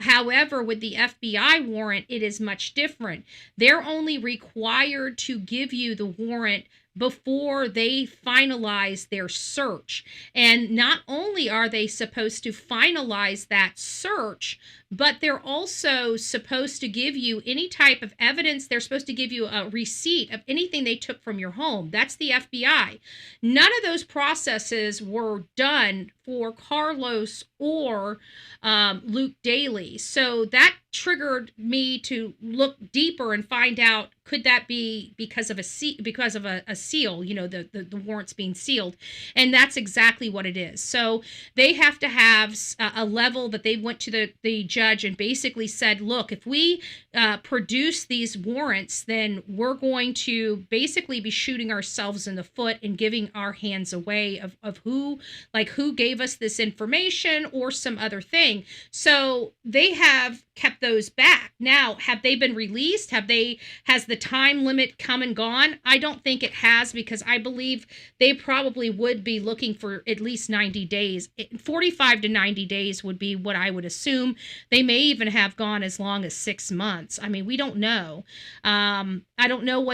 However, with the FBI warrant, it is much different. They're only required to give you the warrant before they finalize their search. And not only are they supposed to finalize that search, but they're also supposed to give you any type of evidence. They're supposed to give you a receipt of anything they took from your home. That's the FBI. None of those processes were done for Carlos or Luke Daly. So that triggered me to look deeper and find out, could that be because of a seal, the warrants being sealed? And that's exactly what it is. So they have to have a level that they went to the judge and basically said, look, if we produce these warrants, then we're going to basically be shooting ourselves in the foot and giving our hands away of who gave us this information or some other thing. So they have kept those back. Now, have they been released? Has the time limit come and gone? I don't think it has, because I believe they probably would be looking for at least 90 days. 45 to 90 days would be what I would assume. They may even have gone as long as 6 months. I mean, we don't know. I don't know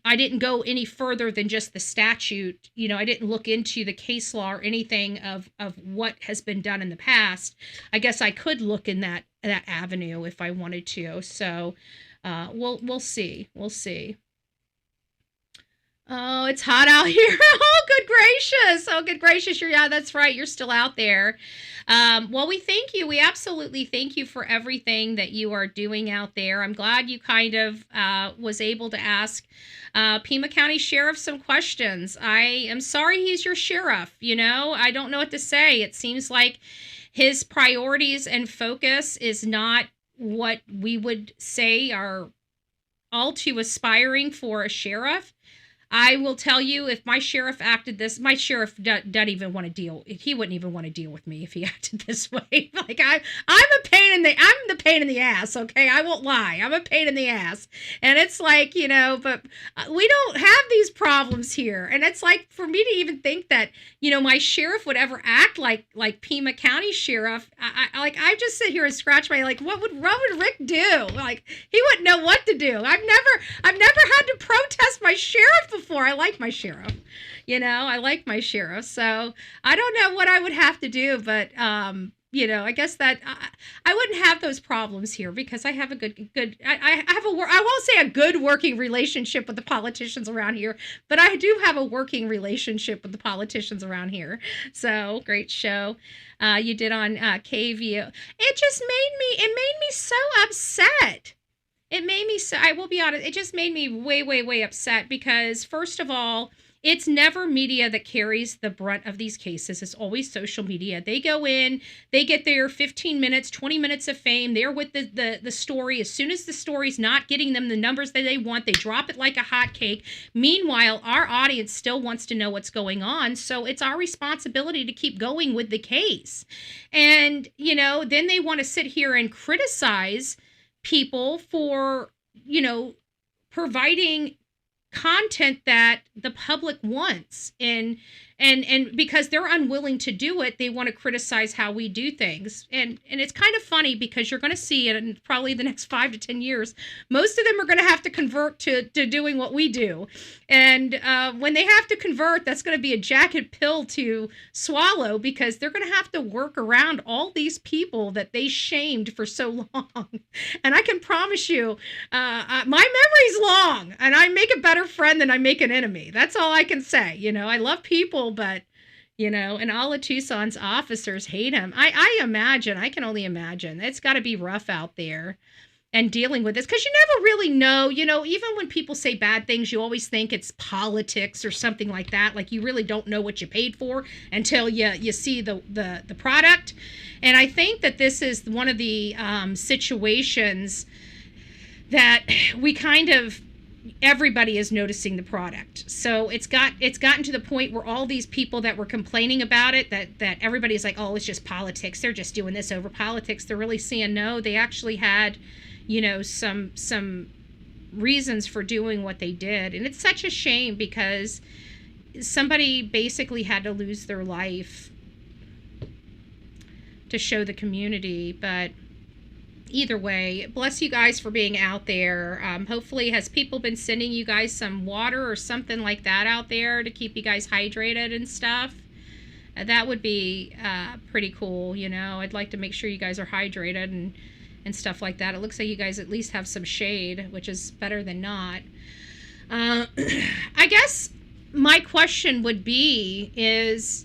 I didn't go any further than just the statute. You know, I didn't look into the case law or anything of what has been done in the past. I guess I could look in that avenue if I wanted to. So we'll see. We'll see. Oh, it's hot out here. Oh, good gracious. Oh, good gracious. Yeah, that's right. You're still out there. Well, we thank you. We absolutely thank you for everything that you are doing out there. I'm glad you kind of was able to ask Pima County Sheriff some questions. I am sorry he's your sheriff. You know, I don't know what to say. It seems like his priorities and focus is not what we would say are all too aspiring for a sheriff. I will tell you, if my sheriff acted this, my sheriff doesn't even want to deal. He wouldn't even want to deal with me if he acted this way. Like I'm the pain in the ass. Okay, I won't lie. I'm a pain in the ass, and it's like, you know, but we don't have these problems here, and it's like, for me to even think that, you know, my sheriff would ever act like Pima County Sheriff. I just sit here and scratch my, like, what would Rick do? Like, he wouldn't know what to do. I've never had to protest my sheriff before. I like my sheriff, you know, I like my sheriff. So I don't know what I would have to do, but, you know, I guess that I wouldn't have those problems here, because I have a I won't say a good working relationship with the politicians around here, but I do have a working relationship with the politicians around here. So great show you did on KVU. It made me so upset. I will be honest, it just made me way, way, way upset, because first of all, it's never media that carries the brunt of these cases. It's always social media. They go in, they get their 15 minutes, 20 minutes of fame. They're with the story. As soon as the story's not getting them the numbers that they want, they drop it like a hot cake. Meanwhile, our audience still wants to know what's going on. So it's our responsibility to keep going with the case. And, you know, then they want to sit here and criticize people for, you know, providing content that the public wants, and because they're unwilling to do it, they want to criticize how we do things. And it's kind of funny, because you're going to see it in probably the next 5 to 10 years. Most of them are going to have to convert to doing what we do. And when they have to convert, that's going to be a jagged pill to swallow, because they're going to have to work around all these people that they shamed for so long. And I can promise you, my memory's long, and I make a better friend than I make an enemy. That's all I can say. You know, I love people, but, you know, and all of Tucson's officers hate him. I can only imagine. It's got to be rough out there and dealing with this, because you never really know, you know, even when people say bad things, you always think it's politics or something like that. Like, you really don't know what you paid for until you see the product. And I think that this is one of the situations that we kind of, everybody is noticing the product. So it's gotten to the point where all these people that were complaining about it, that everybody's like, oh, it's just politics, they're just doing this over politics. They're really seeing, no, they actually had, you know, some reasons for doing what they did. And it's such a shame, because somebody basically had to lose their life to show the community. But either way, bless you guys for being out there. Hopefully, has people been sending you guys some water or something like that out there to keep you guys hydrated and stuff? That would be pretty cool. You know, I'd like to make sure you guys are hydrated and stuff like that. It looks like you guys at least have some shade, which is better than not. I guess my question would be is,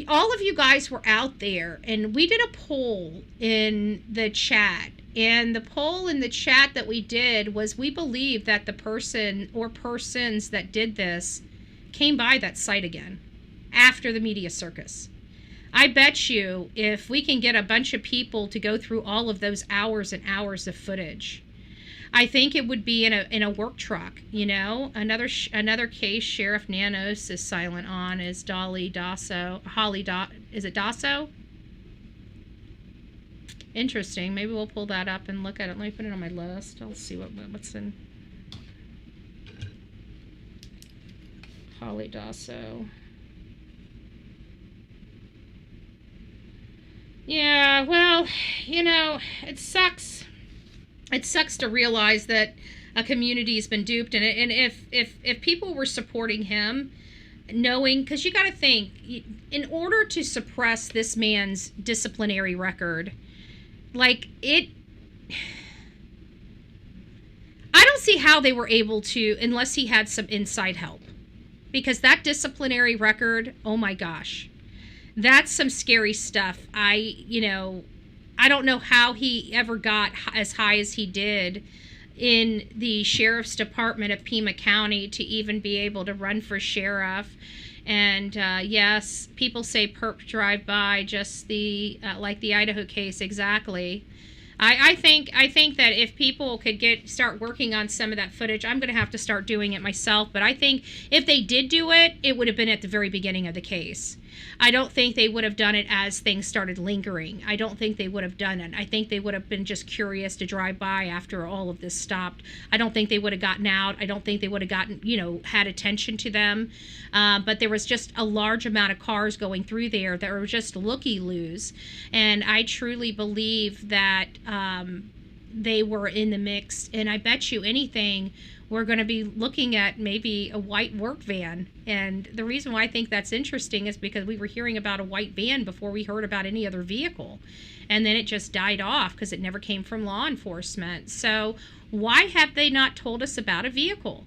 all of you guys were out there, and we did a poll in the chat, and the poll in the chat that we did was, we believe that the person or persons that did this came by that site again after the media circus. I bet you if we can get a bunch of people to go through all of those hours and hours of footage, I think it would be in a work truck, you know. Another case Sheriff Nanos is silent on is Holly Dasso. Is it Dasso? Interesting. Maybe we'll pull that up and look at it. Let me put it on my list. I'll see what's in. Holly Dasso. Yeah, well, you know, it sucks. It sucks to realize that a community's been duped, and if people were supporting him, knowing, because you got to think, in order to suppress this man's disciplinary record, like it, I don't see how they were able to, unless he had some inside help, because that disciplinary record, oh my gosh, that's some scary stuff. I don't know how he ever got as high as he did in the sheriff's department of Pima County to even be able to run for sheriff. And yes, people say perp drive by, just like the Idaho case, exactly. I think that if people could start working on some of that footage, I'm going to have to start doing it myself. But I think if they did do it, it would have been at the very beginning of the case. I don't think they would have done it as things started lingering. I don't think they would have done it. I think they would have been just curious to drive by after all of this stopped. I don't think they would have gotten out. I don't think they would have gotten, had attention to them. But there was just a large amount of cars going through there that were just looky-loos. And I truly believe that they were in the mix. And I bet you anything, we're going to be looking at maybe a white work van. And the reason why I think that's interesting is because we were hearing about a white van before we heard about any other vehicle. And then it just died off because it never came from law enforcement. So why have they not told us about a vehicle?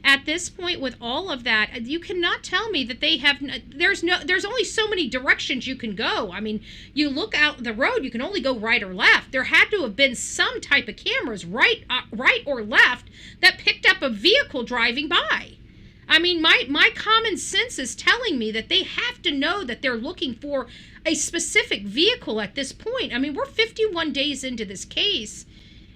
At this point with all of that, you cannot tell me that they have, there's only so many directions you can go. I mean, you look out the road, you can only go right or left. There had to have been some type of cameras right or left that picked up a vehicle driving by. I mean, my common sense is telling me that they have to know that they're looking for a specific vehicle at this point. I mean, we're 51 days into this case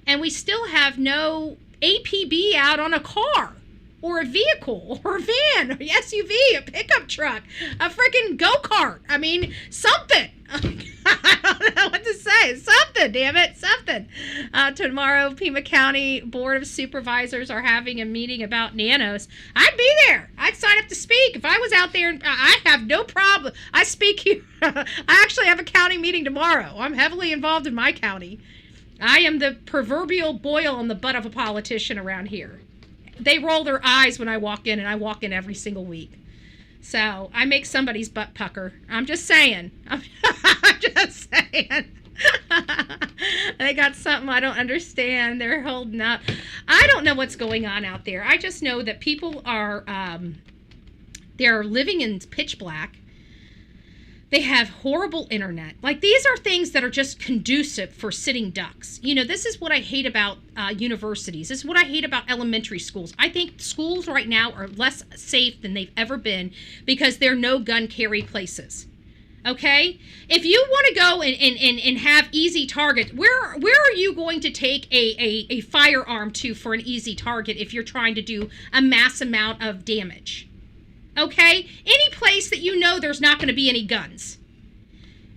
and we still have no APB out on a car or a vehicle or a van or SUV, a pickup truck, a freaking go-kart. I mean, something. I don't know what to say. Something, damn it, something. Tomorrow, Pima County Board of Supervisors are having a meeting about nanos. I'd be there. I'd sign up to speak. If I was out there, I have no problem. I speak here. I actually have a county meeting tomorrow. I'm heavily involved in my county. I am the proverbial boil on the butt of a politician around here. They roll their eyes when I walk in, and I walk in every single week. So I make somebody's butt pucker. I'm just saying. I'm just saying. They got something I don't understand. They're holding up. I don't know what's going on out there. I just know that people are, they're living in pitch black. They have horrible internet. Like, these are things that are just conducive for sitting ducks. This is what I hate about universities. This is what I hate about elementary schools. I think schools right now are less safe than they've ever been because they're no gun carry places. Okay? If you want to go and have easy target, where are you going to take a firearm to for an easy target if you're trying to do a mass amount of damage? Okay? Any place that there's not going to be any guns.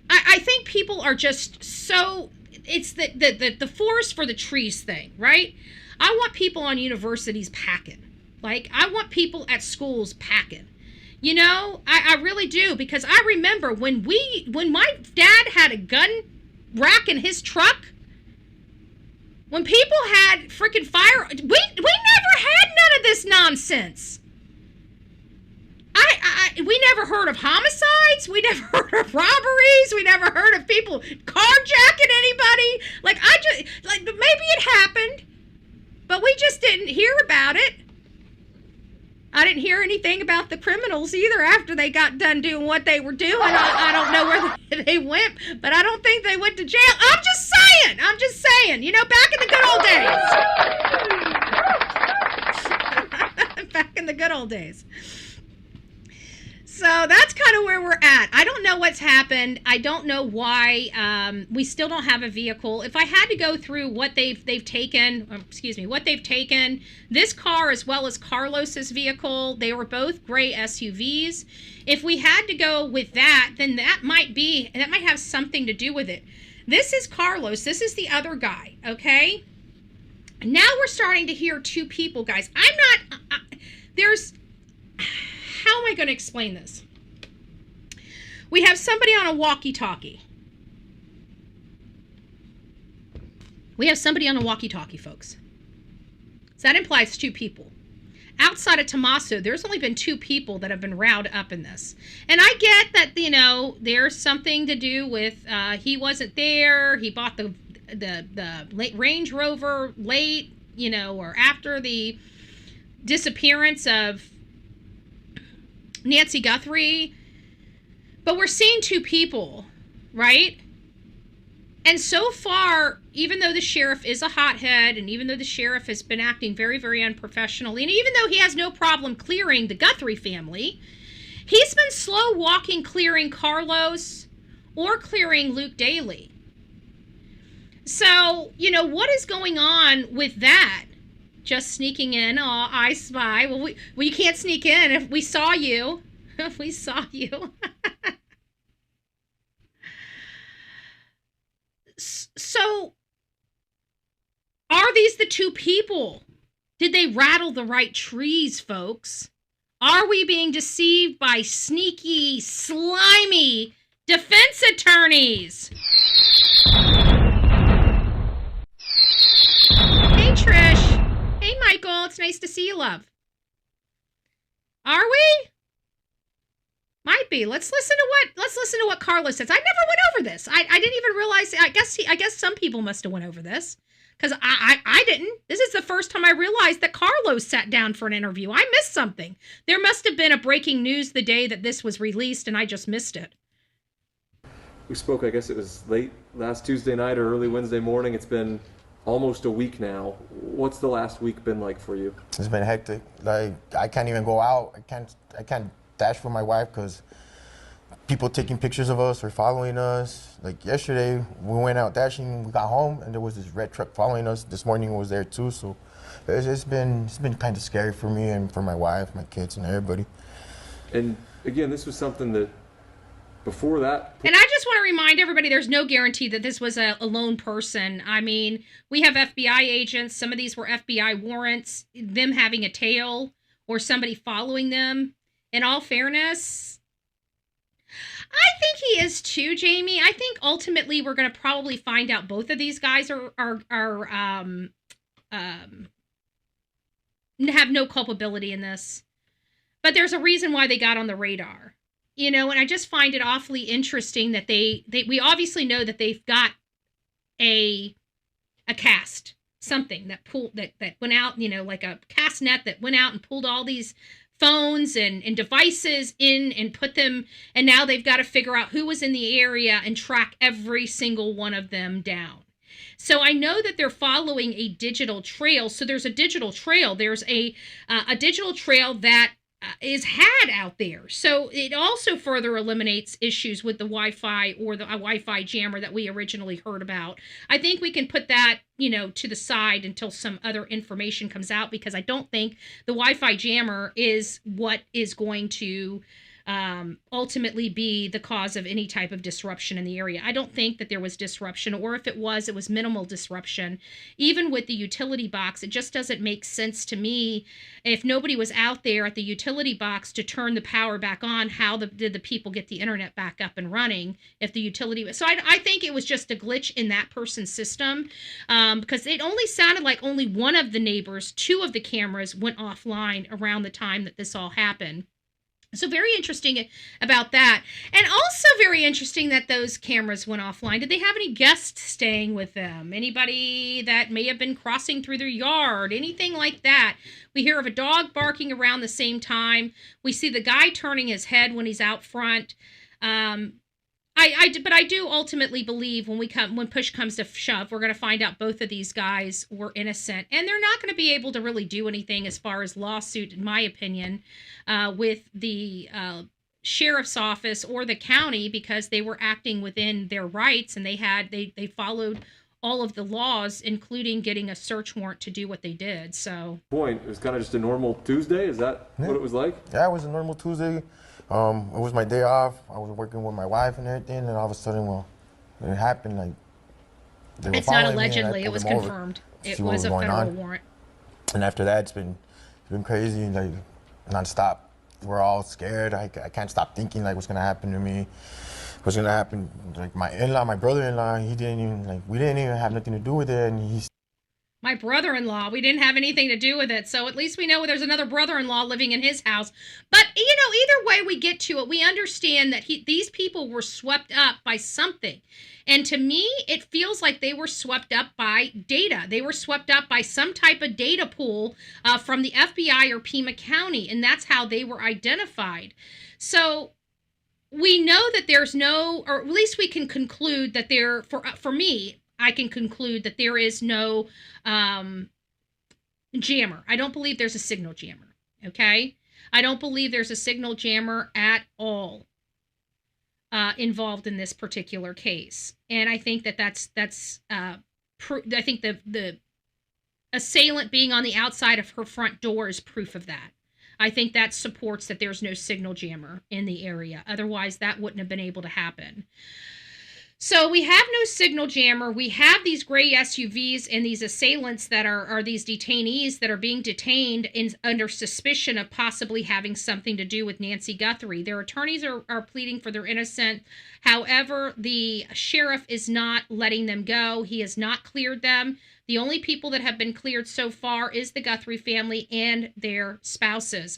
I think people are just so, it's the forest for the trees thing, right? I want people on universities packing. Like, I want people at schools packing. I really do, because I remember when my dad had a gun rack in his truck, when people had freaking fire, we never had none of this nonsense. We never heard of homicides. We never heard of robberies. We never heard of people carjacking anybody. Maybe it happened, but we just didn't hear about it. I didn't hear anything about the criminals either after they got done doing what they were doing. I don't know where they went, but I don't think they went to jail. I'm just saying. Back in the good old days. Back in the good old days. So that's kind of where we're at. I don't know what's happened. I don't know why we still don't have a vehicle. If I had to go through what they've taken, this car as well as Carlos's vehicle, they were both gray SUVs. If we had to go with that, then that might have something to do with it. This is Carlos. This is the other guy, okay? Now we're starting to hear two people, guys. How am I going to explain this? We have somebody on a walkie-talkie. Folks. So that implies two people. Outside of Tommaso, there's only been two people that have been riled up in this. And I get that, there's something to do with he wasn't there. He bought the Range Rover late, or after the disappearance of Nancy Guthrie. But we're seeing two people, right? And so far, even though the sheriff is a hothead, and even though the sheriff has been acting very, very unprofessionally, and even though he has no problem clearing the Guthrie family, he's been slow walking clearing Carlos or clearing Luke Daly. So, what is going on with that? Just sneaking in, I spy. Well, you can't sneak in if we saw you. If we saw you. So, are these the two people? Did they rattle the right trees, folks? Are we being deceived by sneaky, slimy defense attorneys? Hey, Trish. Hey, Michael. It's nice to see you, love. Are we? Might be. Let's listen to what Carlos says. I never went over this. I didn't even realize. I guess some people must have went over this, because I didn't. This is the first time I realized that Carlos sat down for an interview. I missed something. There must have been a breaking news the day that this was released, and I just missed it. We spoke, I guess it was late last Tuesday night or early Wednesday morning. It's been almost a week now. What's the last week been like for you? It's been hectic. Like, I can't even go out. I can't dash for my wife because people taking pictures of us or following us. Like yesterday, we went out dashing, we got home, and there was this red truck following us. This morning it was there too, so it's been kind of scary for me and for my wife, my kids, and everybody. And again, this was something that before that... And I just want to remind everybody, there's no guarantee that this was a lone person. I mean, we have FBI agents. Some of these were FBI warrants, them having a tail or somebody following them. In all fairness, I think he is too, Jamie. I think ultimately we're going to probably find out both of these guys have no culpability in this. But there's a reason why they got on the radar. And I just find it awfully interesting that we obviously know that they've got a cast, something that went out, like a cast net that went out and pulled all these phones and devices in and put them, and now they've got to figure out who was in the area and track every single one of them down. So I know that they're following a digital trail. So there's a digital trail. There's a digital trail that is had out there. So it also further eliminates issues with the Wi-Fi or the Wi-Fi jammer that we originally heard about. I think we can put that, to the side until some other information comes out, because I don't think the Wi-Fi jammer is what is going to ultimately be the cause of any type of disruption in the area. I don't think that there was disruption, or if it was minimal disruption. Even with the utility box, it just doesn't make sense to me. If nobody was out there at the utility box to turn the power back on, how did the people get the internet back up and running if the utility... So I think it was just a glitch in that person's system, because it only sounded like only one of the neighbors, two of the cameras went offline around the time that this all happened. So very interesting about that. And also very interesting that those cameras went offline. Did they have any guests staying with them? Anybody that may have been crossing through their yard? Anything like that? We hear of a dog barking around the same time. We see the guy turning his head when he's out front. But I do ultimately believe when push comes to shove, we're going to find out both of these guys were innocent, and they're not going to be able to really do anything as far as lawsuit, in my opinion, with the sheriff's office or the county, because they were acting within their rights, and they followed all of the laws, including getting a search warrant to do what they did. So It was kind of just a normal Tuesday. Is that what it was like? Yeah, it was a normal Tuesday. It was my day off. I was working with my wife and everything, and all of a sudden, well, it happened. Like, they were it's not following me, and I allegedly; it pulled was them over confirmed. to It see what was a going federal on. warrant. And after that, it's been crazy, like nonstop. We're all scared. I can't stop thinking like what's gonna happen to me. What's gonna happen? Like my brother-in-law, we didn't even have nothing to do with it, and he's. My brother-in-law, we didn't have anything to do with it, so at least we know there's another brother-in-law living in his house. But, either way we get to it, we understand that these people were swept up by something. And to me, it feels like they were swept up by data. They were swept up by some type of data pool from the FBI or Pima County, and that's how they were identified. So we know that there's no, or at least we can conclude that for me, I can conclude that there is no jammer. I don't believe there's a signal jammer, okay? I don't believe there's a signal jammer at all involved in this particular case. And I think that's I think the assailant being on the outside of her front door is proof of that. I think that supports that there's no signal jammer in the area. Otherwise, that wouldn't have been able to happen. So we have no signal jammer. We have these gray SUVs and these assailants that are these detainees that are being detained under suspicion of possibly having something to do with Nancy Guthrie. Their attorneys are pleading for their innocence. However, the sheriff is not letting them go. He has not cleared them. The only people that have been cleared so far is the Guthrie family and their spouses.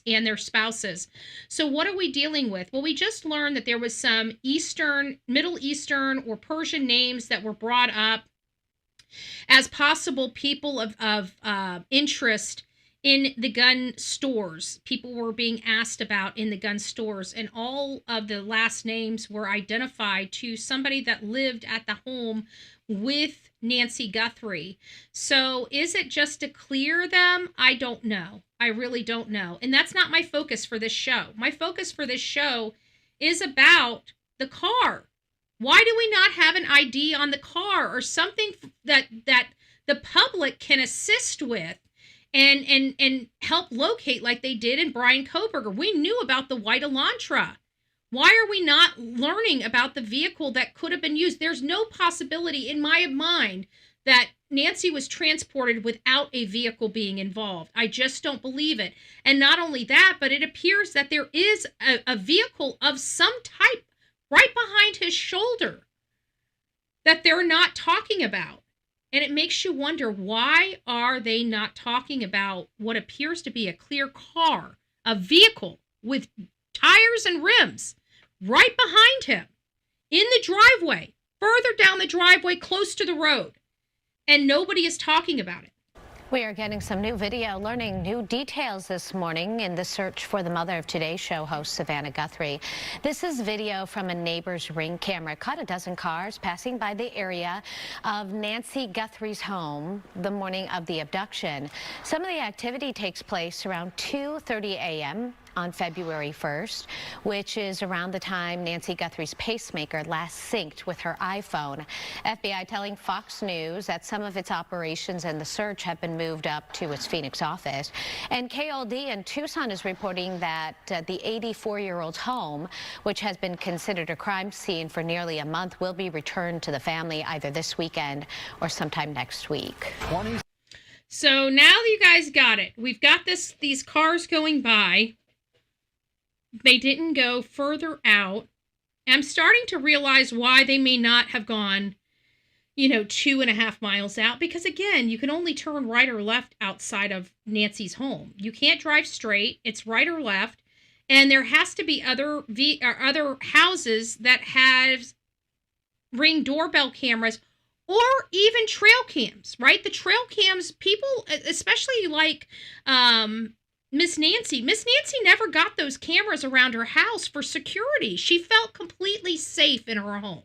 So what are we dealing with? Well, we just learned that there was some Middle Eastern or Persian names that were brought up as possible people of interest in the gun stores. People were being asked about in the gun stores, and all of the last names were identified to somebody that lived at the home with Nancy Guthrie. So is it just to clear them? I don't know. I really don't know. And that's not my focus for this show. My focus for this show is about the car. Why do we not have an ID on the car or something that the public can assist with and help locate like they did in Brian Koberger? We knew about the white Elantra. Why are we not learning about the vehicle that could have been used? There's no possibility in my mind that Nancy was transported without a vehicle being involved. I just don't believe it. And not only that, but it appears that there is a vehicle of some type right behind his shoulder that they're not talking about. And it makes you wonder, why are they not talking about what appears to be a clear car, a vehicle with tires and rims right behind him in the driveway, further down the driveway, close to the road, and nobody is talking about it? We are getting some new video, learning new details this morning in the search for the mother of Today's Show host, Savannah Guthrie. This is video from a neighbor's Ring camera. It caught a dozen cars passing by the area of Nancy Guthrie's home the morning of the abduction. Some of the activity takes place around 2:30 a.m. on February 1st, which is around the time Nancy Guthrie's pacemaker last synced with her iPhone. FBI telling Fox News that some of its operations and the search have been moved up to its Phoenix office. And KLD in Tucson is reporting that the 84-year-old's home, which has been considered a crime scene for nearly a month, will be returned to the family either this weekend or sometime next week. So now that you guys got it, we've got these cars going by. They didn't go further out. I'm starting to realize why they may not have gone, 2.5 miles out. Because again, you can only turn right or left outside of Nancy's home. You can't drive straight. It's right or left. And there has to be other houses that have Ring doorbell cameras or even trail cams, right? The trail cams, people, especially like, Miss Nancy never got those cameras around her house for security. She felt completely safe in her home.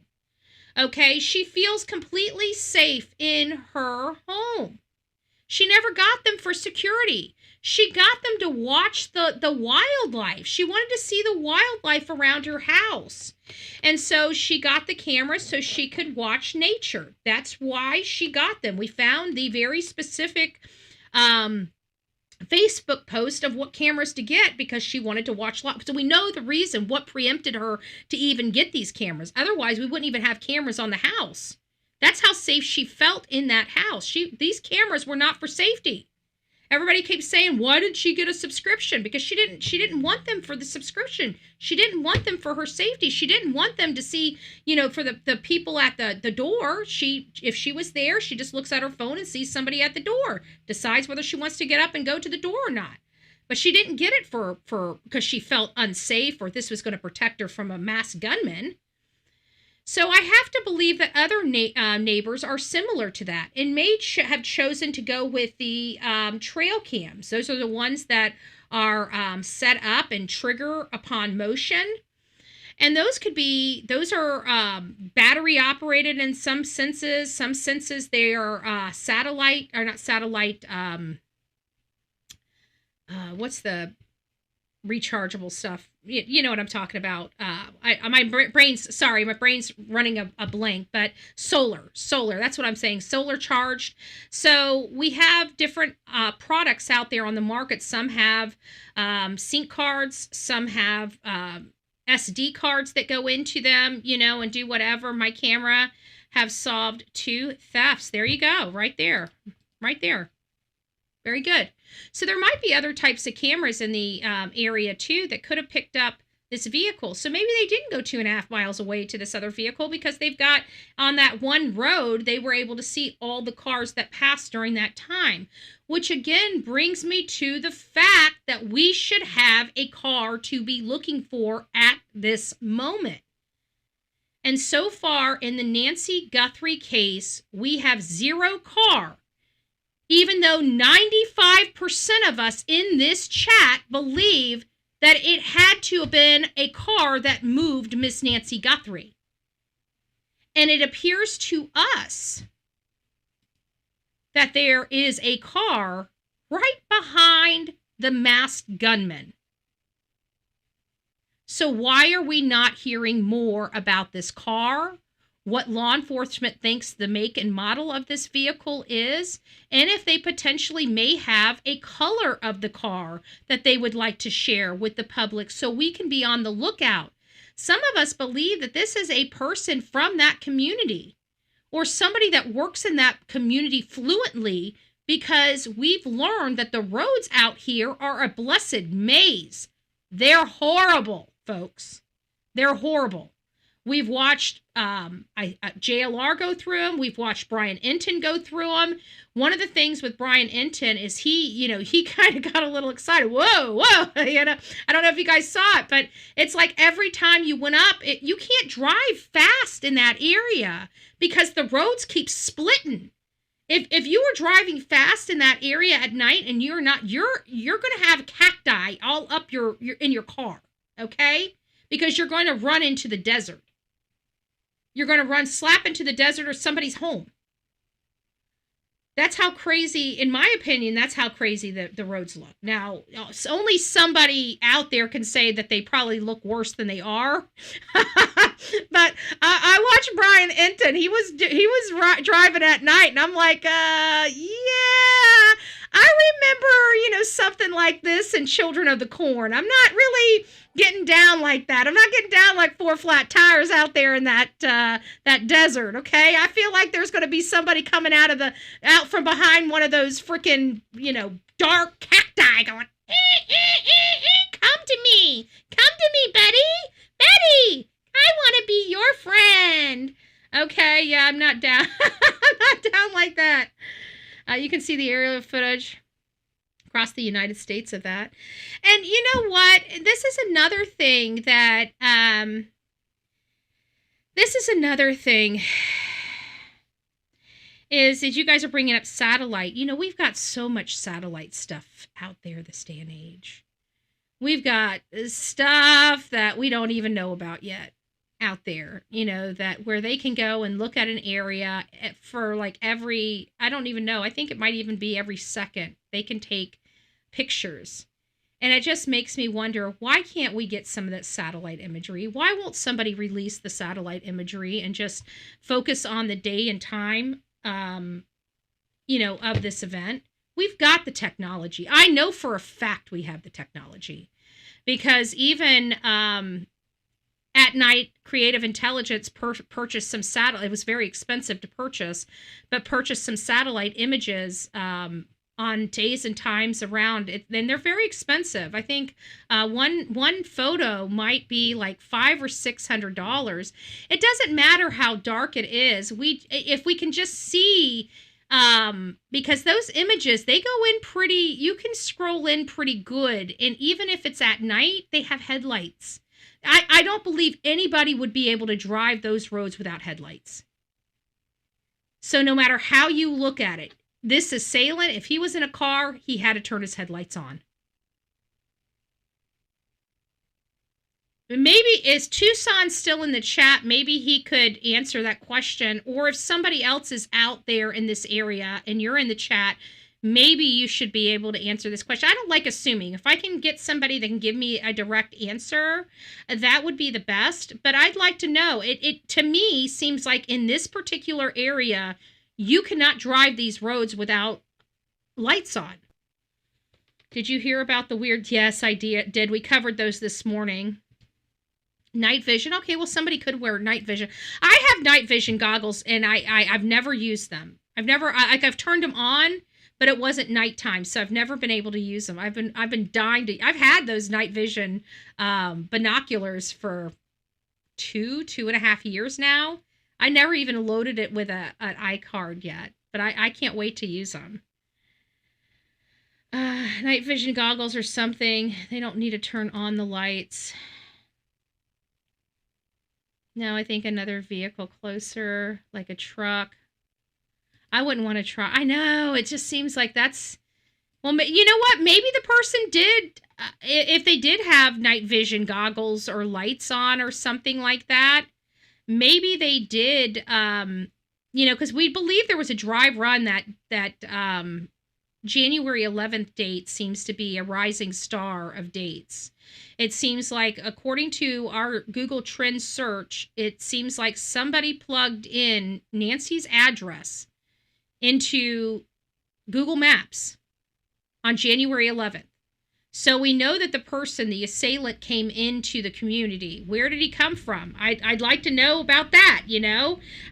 Okay? She feels completely safe in her home. She never got them for security. She got them to watch the wildlife. She wanted to see the wildlife around her house. And so she got the cameras so she could watch nature. That's why she got them. We found the very specific Facebook post of what cameras to get because she wanted to watch live. So we know the reason, what preempted her to even get these cameras. Otherwise, we wouldn't even have cameras on the house. That's how safe she felt in that house. These cameras were not for safety. Everybody keeps saying, why did she get a subscription? Because she didn't want them for the subscription. She didn't want them for her safety. She didn't want them to see, for the people at the door. If she was there, she just looks at her phone and sees somebody at the door, decides whether she wants to get up and go to the door or not. But she didn't get it for because she felt unsafe or this was going to protect her from a mass gunman. So I have to believe that other neighbors are similar to that and may have chosen to go with the trail cams. Those are the ones that are set up and trigger upon motion. And those are battery operated in some senses. Some senses they are satellite, or not satellite, what's the rechargeable stuff? You know what I'm talking about. My brain's running a blank, but solar, that's what I'm saying, solar charged. So we have different products out there on the market. Some have sync cards, some have SD cards that go into them, and do whatever. My camera have solved 2 thefts. There you go, right there. Very good. So there might be other types of cameras in the area too that could have picked up this vehicle. So maybe they didn't go 2.5 miles away to this other vehicle because they've got on that one road, they were able to see all the cars that passed during that time, which again brings me to the fact that we should have a car to be looking for at this moment. And so far in the Nancy Guthrie case, we have 0 car. Even though 95% of us in this chat believe that it had to have been a car that moved Miss Nancy Guthrie. And it appears to us that there is a car right behind the masked gunman. So why are we not hearing more about this car? What law enforcement thinks the make and model of this vehicle is, and if they potentially may have a color of the car that they would like to share with the public so we can be on the lookout. Some of us believe that this is a person from that community or somebody that works in that community fluently, because we've learned that the roads out here are a blessed maze. They're horrible, folks. They're horrible. We've watched JLR go through them. We've watched Brian Enton go through them. One of the things with Brian Enton is he kind of got a little excited. Whoa. I don't know if you guys saw it, but it's like every time you went up, you can't drive fast in that area because the roads keep splitting. If you were driving fast in that area at night and you're not, you're going to have cacti all up your in your car, okay? Because you're going to run into the desert. You're going to run slap into the desert or somebody's home. That's how crazy, in my opinion, that's how crazy the roads look. Now, only somebody out there can say that they probably look worse than they are. But I watched Brian Enton. He was driving at night, and I'm like, yeah, I remember, something like this in Children of the Corn. I'm not really getting down like that. I'm not getting down like 4 flat tires out there in that desert, okay? I feel like there's going to be somebody coming out from behind one of those freaking, dark cacti going, come to me, Betty, I want to be your friend. Okay, yeah, I'm not down. I'm not down like that. You can see the aerial footage across the United States of that. And you know what? This is another thing that, is you guys are bringing up satellite. We've got so much satellite stuff out there this day and age. We've got stuff that we don't even know about yet out there, that where they can go and look at an area for like I don't even know. I think it might even be every second. They can take pictures. And it just makes me wonder, why can't we get some of that satellite imagery? Why won't somebody release the satellite imagery and just focus on the day and time, of this event? We've got the technology. I know for a fact we have the technology, because even at night, Creative Intelligence purchased some satellite. It was very expensive to purchase, but purchased some satellite images on days and times around it. And they're very expensive. I think one photo might be like $500 or $600. It doesn't matter how dark it is. If we can just see, because those images, they go in pretty, you can scroll in pretty good. And even if it's at night, they have headlights. I don't believe anybody would be able to drive those roads without headlights. So no matter how you look at it, this assailant, if he was in a car, he had to turn his headlights on. Maybe, is Tucson still in the chat? Maybe he could answer that question. Or if somebody else is out there in this area and you're in the chat, maybe you should be able to answer this question. I don't like assuming. If I can get somebody that can give me a direct answer, that would be the best. But I'd like to know. It to me seems like in this particular area, you cannot drive these roads without lights on. Did you hear about the weird? Yes, I did. We covered those this morning. Night vision. Okay, well, somebody could wear night vision. I have night vision goggles, and I've never used them. I've turned them on, but it wasn't nighttime, so I've never been able to use them. I've been dying to. I've had those night vision binoculars for 2.5 years now. I never even loaded it with an iCard yet, but I can't wait to use them. Night vision goggles or something. They don't need to turn on the lights. No, I think another vehicle closer, like a truck. I wouldn't want to try. I know, it just seems like that's... Well, you know what? Maybe the person did, if they did have night vision goggles or lights on or something like that, maybe they did, because we believe there was a drive run that January 11th date seems to be a rising star of dates. It seems like, according to our Google Trends search, it seems like somebody plugged in Nancy's address into Google Maps on January 11th. So we know that the person, the assailant, came into the community. Where did he come from? I'd like to know about that,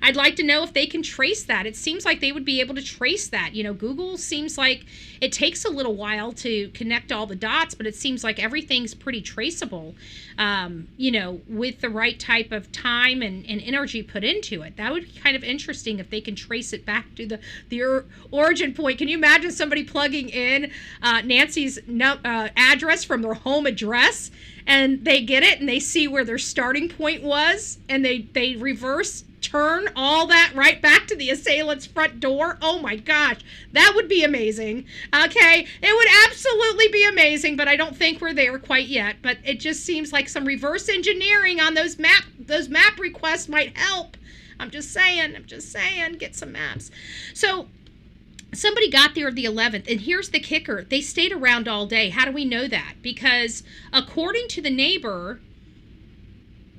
I'd like to know if they can trace that. It seems like they would be able to trace that. Google seems like it takes a little while to connect all the dots, but it seems like everything's pretty traceable, with the right type of time and energy put into it. That would be kind of interesting if they can trace it back to the origin point. Can you imagine somebody plugging in Nancy's address from their home address, and they get it and they see where their starting point was, and they reverse turn all that right back to the assailant's front door? Oh my gosh, that would be amazing. Okay, it would absolutely be amazing, but I don't think we're there quite yet. But it just seems like some reverse engineering on those map requests might help. I'm just saying, get some maps. So somebody got there the 11th, and here's the kicker. They stayed around all day. How do we know that? Because according to the neighbor,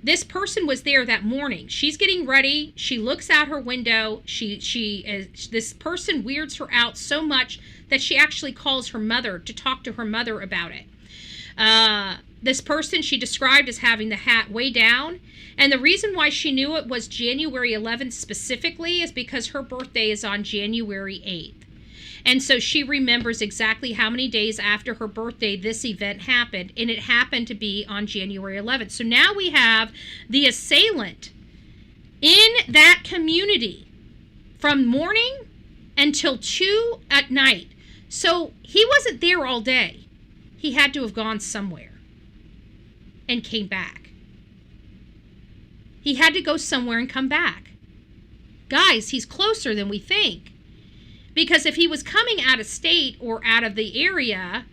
this person was there that morning. She's getting ready. She looks out her window. This person weirds her out so much that she actually calls her mother to talk to her mother about it. This person she described as having the hat way down. And the reason why she knew it was January 11th specifically is because her birthday is on January 8th. And so she remembers exactly how many days after her birthday this event happened, and it happened to be on January 11th. So now we have the assailant in that community from morning until 2 at night. So he wasn't there all day. He had to have gone somewhere and came back. He had to go somewhere and come back. Guys, he's closer than we think. Because if he was coming out of state or out of the area,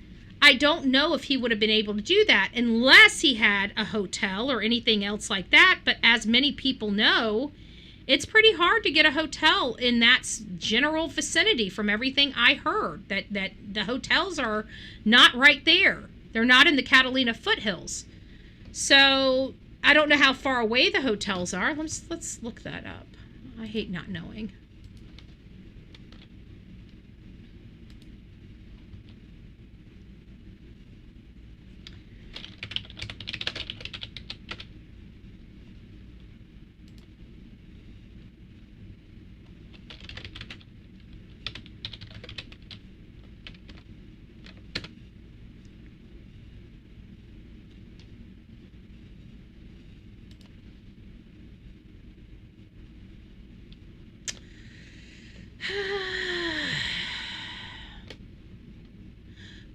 I don't know if he would have been able to do that unless he had a hotel or anything else like that. But as many people know, it's pretty hard to get a hotel in that general vicinity from everything I heard, that the hotels are not right there. They're not in the Catalina foothills. So I don't know how far away the hotels are. Let's look that up. I hate not knowing.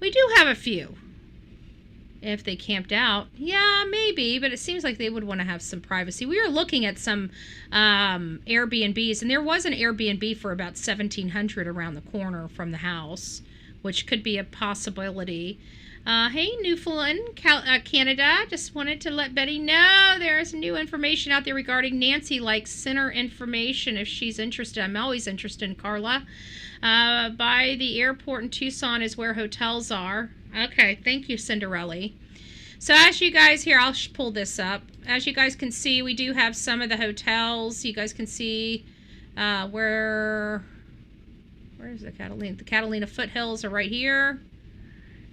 We do have a few. If they camped out, yeah, maybe, but it seems like they would want to have some privacy. We were looking at some Airbnbs, and there was an Airbnb for about $1,700 around the corner from the house, which could be a possibility. Hey, Newfoundland, Canada, just wanted to let Betty know there's new information out there regarding Nancy. Like, send her information if she's interested. I'm always interested in Carla. By the airport in Tucson is where hotels are. Okay, thank you, Cinderella. So as you guys here, I'll pull this up. As you guys can see, we do have some of the hotels. You guys can see where is the Catalina? The Catalina foothills are right here.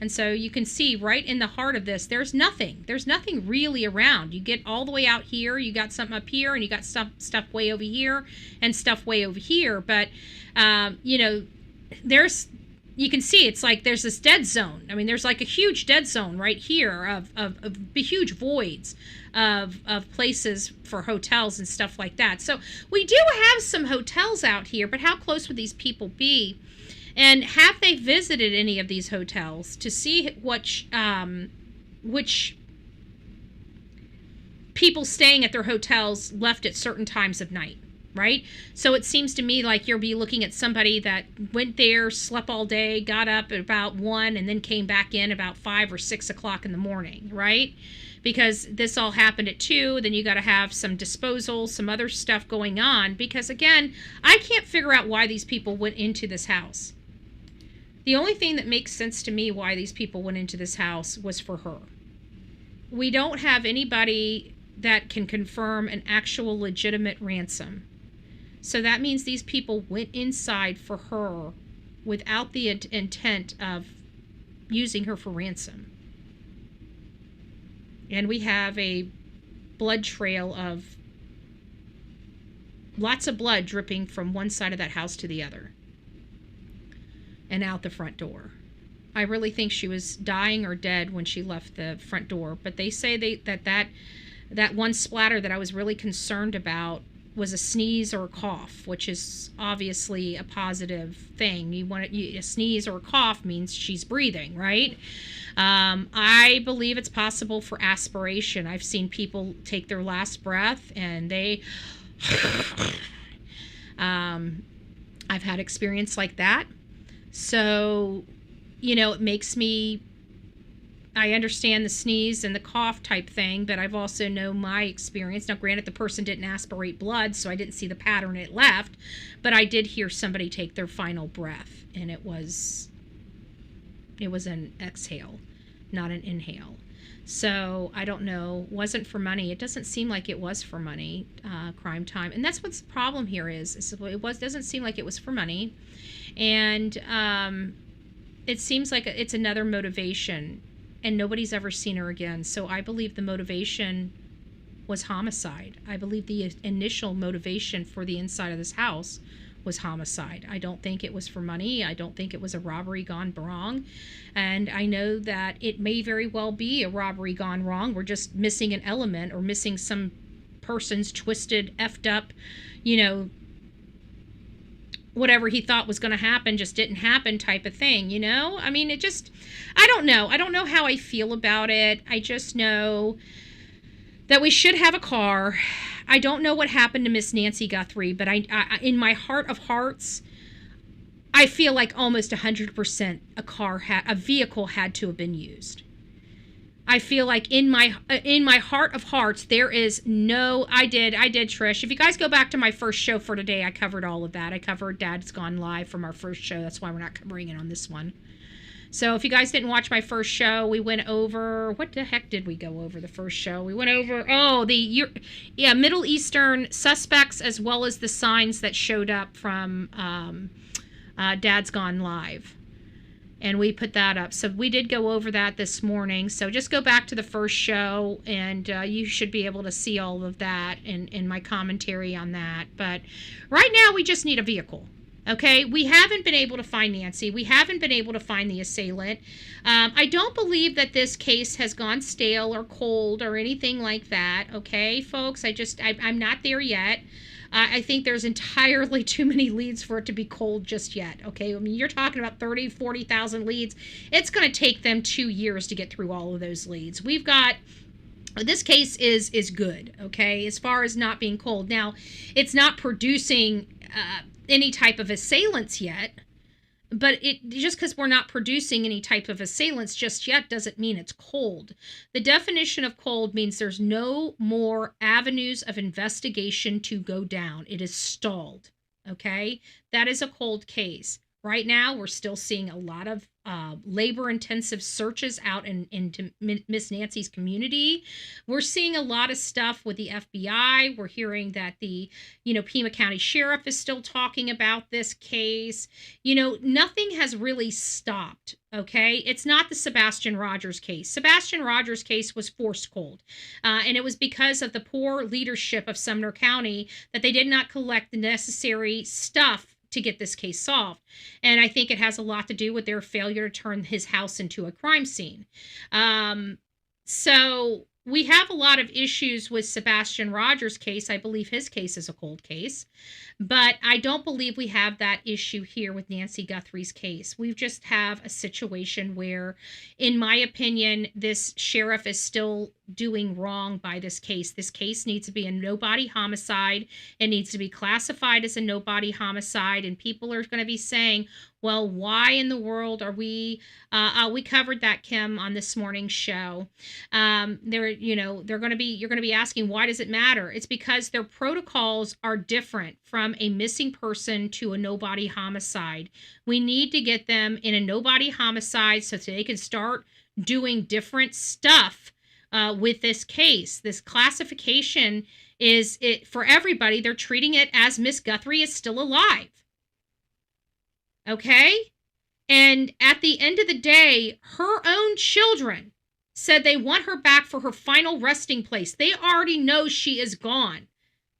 And so you can see right in the heart of this, there's nothing. There's nothing really around. You get all the way out here, you got something up here, and you got stuff way over here, and stuff way over here. But, you know, you can see it's like there's this dead zone. I mean, there's like a huge dead zone right here of huge voids of places for hotels and stuff like that. So we do have some hotels out here, but how close would these people be? And have they visited any of these hotels to see which people staying at their hotels left at certain times of night, right? So it seems to me like you'll be looking at somebody that went there, slept all day, got up at about 1, and then came back in about 5 or 6 o'clock in the morning, right? Because this all happened at 2, then you got to have some disposal, some other stuff going on. Because again, I can't figure out why these people went into this house. The only thing that makes sense to me why these people went into this house was for her. We don't have anybody that can confirm an actual legitimate ransom. So that means these people went inside for her without the intent of using her for ransom. And we have a blood trail of lots of blood dripping from one side of that house to the other. And out the front door. I really think she was dying or dead when she left the front door. But they say that one splatter that I was really concerned about was a sneeze or a cough, which is obviously a positive thing. A sneeze or a cough means she's breathing, right? I believe it's possible for aspiration. I've seen people take their last breath and they... I've had experience like that. So, you know, it makes me, I understand the sneeze and the cough type thing, but I've also know my experience. Now, granted, the person didn't aspirate blood, so I didn't see the pattern it left, but I did hear somebody take their final breath, and it was an exhale, not an inhale. So, I don't know, wasn't for money. It doesn't seem like it was for money, crime time. And that's what's the problem here is doesn't seem like it was for money. And it seems like it's another motivation, and nobody's ever seen her again. So I believe the motivation was homicide. I believe the initial motivation for the inside of this house was homicide. I don't think it was for money. I don't think it was a robbery gone wrong. And I know that it may very well be a robbery gone wrong. We're just missing an element or missing some person's twisted, effed up, you know, whatever he thought was going to happen just didn't happen type of thing, you know? I mean, I don't know. I don't know how I feel about it. I just know that we should have a car. I don't know what happened to Miss Nancy Guthrie, but I in my heart of hearts, I feel like almost 100% a vehicle had to have been used. I feel like in my heart of hearts, there is no, I did, Trish. If you guys go back to my first show for today, I covered all of that. I covered Dad's Gone Live from our first show. That's why we're not covering it on this one. So if you guys didn't watch my first show, we went over, what the heck did we go over the first show? We went over, Middle Eastern suspects, as well as the signs that showed up from Dad's Gone Live. And we put that up. So we did go over that this morning. So just go back to the first show, and you should be able to see all of that in my commentary on that. But right now, we just need a vehicle. Okay, we haven't been able to find Nancy. We haven't been able to find the assailant. I don't believe that this case has gone stale or cold or anything like that. Okay, folks, I'm not there yet. I think there's entirely too many leads for it to be cold just yet. Okay, I mean, you're talking about 30, 40,000 leads. It's going to take them 2 years to get through all of those leads. This case is good, okay, as far as not being cold. Now, it's not producing any type of assailants yet, but just because we're not producing any type of assailants just yet doesn't mean it's cold. The definition of cold means there's no more avenues of investigation to go down. It is stalled, okay? That is a cold case. Right now, we're still seeing a lot of labor-intensive searches out into Miss Nancy's community. We're seeing a lot of stuff with the FBI. We're hearing that the, Pima County Sheriff is still talking about this case. Nothing has really stopped, okay? It's not the Sebastian Rogers case. Sebastian Rogers case was forced cold, and it was because of the poor leadership of Sumner County that they did not collect the necessary stuff to get this case solved. And I think it has a lot to do with their failure to turn his house into a crime scene. So we have a lot of issues with Sebastian Rogers' case. I believe his case is a cold case, but I don't believe we have that issue here with Nancy Guthrie's case. We just have a situation where, in my opinion, this sheriff is still doing wrong by this case. This case needs to be a no-body homicide. It needs to be classified as a no-body homicide, and people are going to be saying, well, why in the world are we covered that, Kim, on this morning's show. You're going to be asking, why does it matter? It's because their protocols are different from a missing person to a no-body homicide. We need to get them in a no-body homicide so they can start doing different stuff with this case. This classification is it for everybody. They're treating it as Miss Guthrie is still alive. Okay? And at the end of the day, her own children said they want her back for her final resting place. They already know she is gone.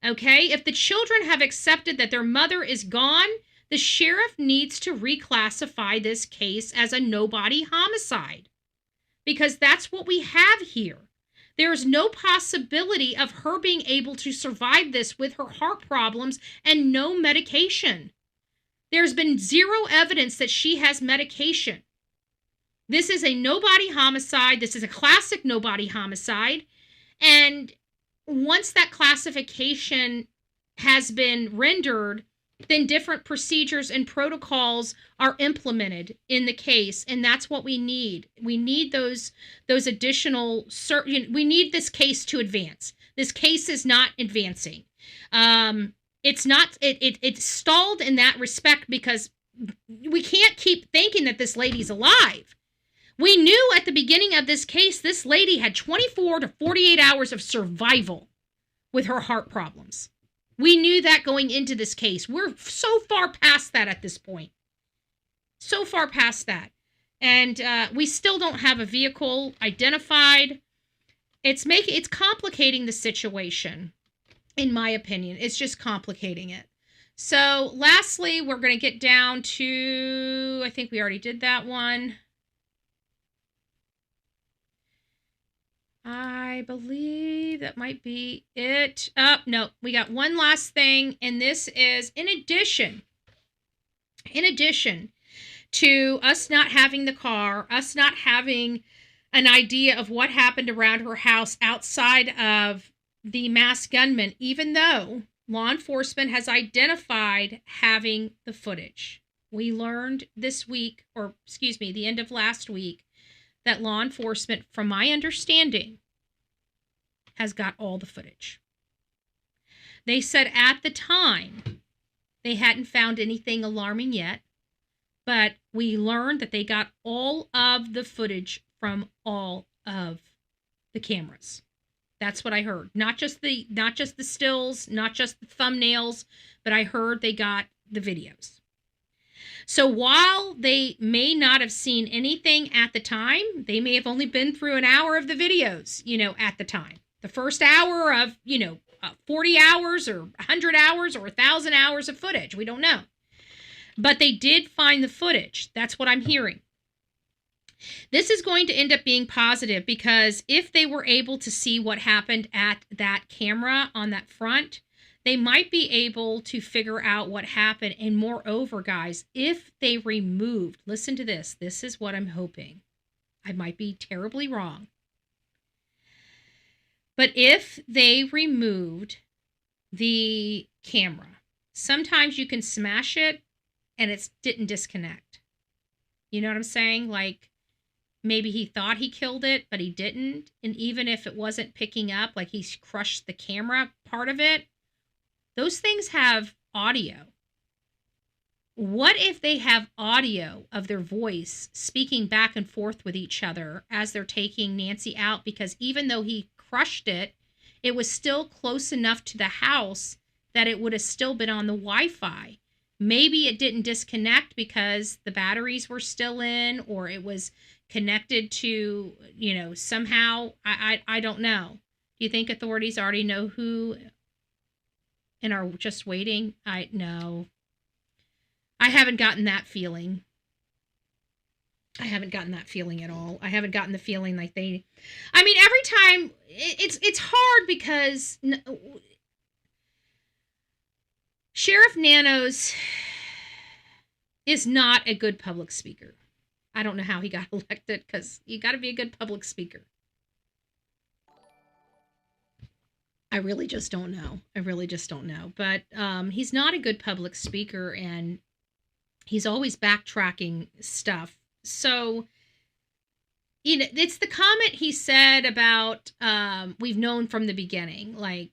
Okay? If the children have accepted that their mother is gone, the sheriff needs to reclassify this case as a no-body homicide. Because that's what we have here. There's no possibility of her being able to survive this with her heart problems and no medication. There's been zero evidence that she has medication. This is a no-body homicide. This is a classic no-body homicide. And once that classification has been rendered, then different procedures and protocols are implemented in the case, and that's what we need. We need those additional. We need this case to advance. This case is not advancing. It's not. It's stalled in that respect because we can't keep thinking that this lady's alive. We knew at the beginning of this case, this lady had 24 to 48 hours of survival with her heart problems. We knew that going into this case. We're so far past that at this point. So far past that. And we still don't have a vehicle identified. It's complicating the situation, in my opinion. It's just complicating it. So lastly, we're going to get down to, I think we already did that one. I believe that might be it. No, we got one last thing, and this is in addition to us not having the car, us not having an idea of what happened around her house outside of the masked gunman, even though law enforcement has identified having the footage. We learned this week, the end of last week, that law enforcement, from my understanding, has got all the footage. They said at the time they hadn't found anything alarming yet, but we learned that they got all of the footage from all of the cameras. That's what I heard. Not just the stills, not just the thumbnails, but I heard they got the videos. So while they may not have seen anything at the time, they may have only been through an hour of the videos, at the time. The first hour of, 40 hours or 100 hours or 1,000 hours of footage. We don't know. But they did find the footage. That's what I'm hearing. This is going to end up being positive because if they were able to see what happened at that camera on that front, they might be able to figure out what happened. And moreover, guys, if they removed, listen to this. This is what I'm hoping. I might be terribly wrong. But if they removed the camera, sometimes you can smash it and it didn't disconnect. You know what I'm saying? Like maybe he thought he killed it, but he didn't. And even if it wasn't picking up, like he crushed the camera part of it, those things have audio. What if they have audio of their voice speaking back and forth with each other as they're taking Nancy out? Because even though he crushed it, it was still close enough to the house that it would have still been on the Wi-Fi. Maybe it didn't disconnect because the batteries were still in, or it was connected to, somehow. I don't know. Do you think authorities already know who and are just waiting? No. I haven't gotten that feeling. I haven't gotten that feeling at all. I haven't gotten the feeling like every time it's hard because Sheriff Nanos is not a good public speaker. I don't know how he got elected because you got to be a good public speaker. I really just don't know. But he's not a good public speaker, and he's always backtracking stuff. So, it's the comment he said about we've known from the beginning. Like,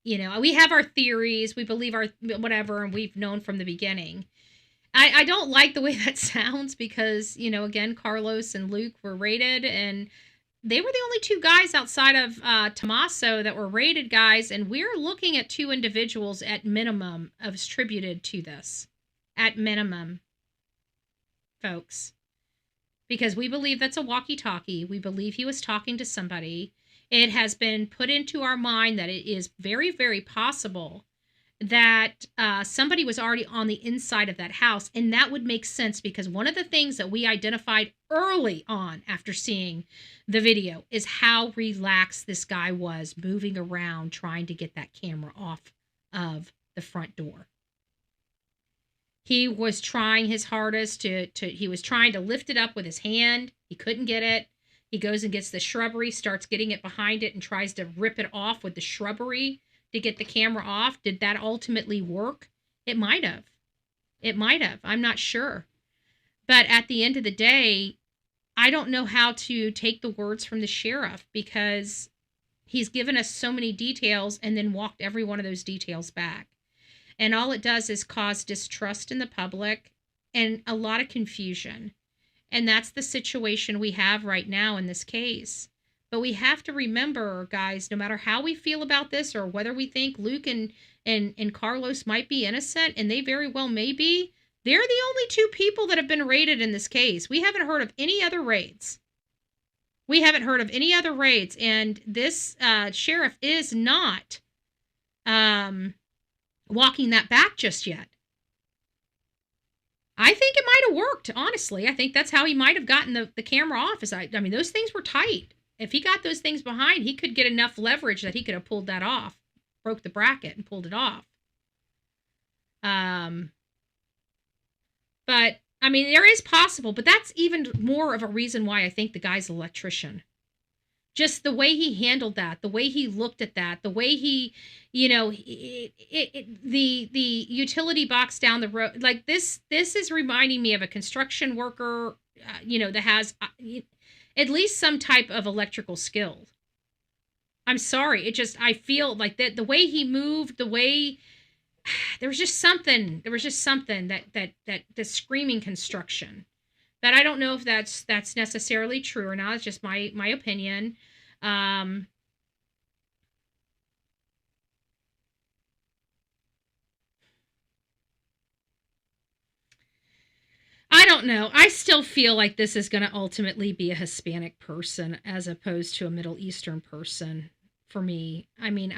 we have our theories, we believe our whatever, and we've known from the beginning. I don't like the way that sounds because, again, Carlos and Luke were raided, and they were the only two guys outside of Tommaso that were raided, guys, and we're looking at two individuals at minimum attributed to this. At minimum, folks. Because we believe that's a walkie-talkie. We believe he was talking to somebody. It has been put into our mind that it is very, very possible that somebody was already on the inside of that house. And that would make sense because one of the things that we identified early on after seeing the video is how relaxed this guy was moving around trying to get that camera off of the front door. He was trying his hardest he was trying to lift it up with his hand. He couldn't get it. He goes and gets the shrubbery, starts getting it behind it, and tries to rip it off with the shrubbery to get the camera off. Did that ultimately work? It might have. I'm not sure. But at the end of the day, I don't know how to take the words from the sheriff because he's given us so many details and then walked every one of those details back. And all it does is cause distrust in the public and a lot of confusion. And that's the situation we have right now in this case. But we have to remember, guys, no matter how we feel about this or whether we think Luke and Carlos might be innocent, and they very well may be, they're the only two people that have been raided in this case. We haven't heard of any other raids. And this sheriff is not walking that back just yet. I think it might have worked, honestly. I think that's how he might have gotten the camera off. Those things were tight. If he got those things behind, he could get enough leverage that he could have pulled that off, broke the bracket and pulled it off. But, there is possible, but that's even more of a reason why I think the guy's an electrician. Just the way he handled that, the way he looked at that, the way he, the utility box down the road, like this is reminding me of a construction worker, that has, At least some type of electrical skill. I'm sorry. I feel like the way he moved, the way there was just something that the screaming construction that I don't know if that's necessarily true or not. It's just my opinion. I don't know. I still feel like this is going to ultimately be a Hispanic person as opposed to a Middle Eastern person for me. I mean,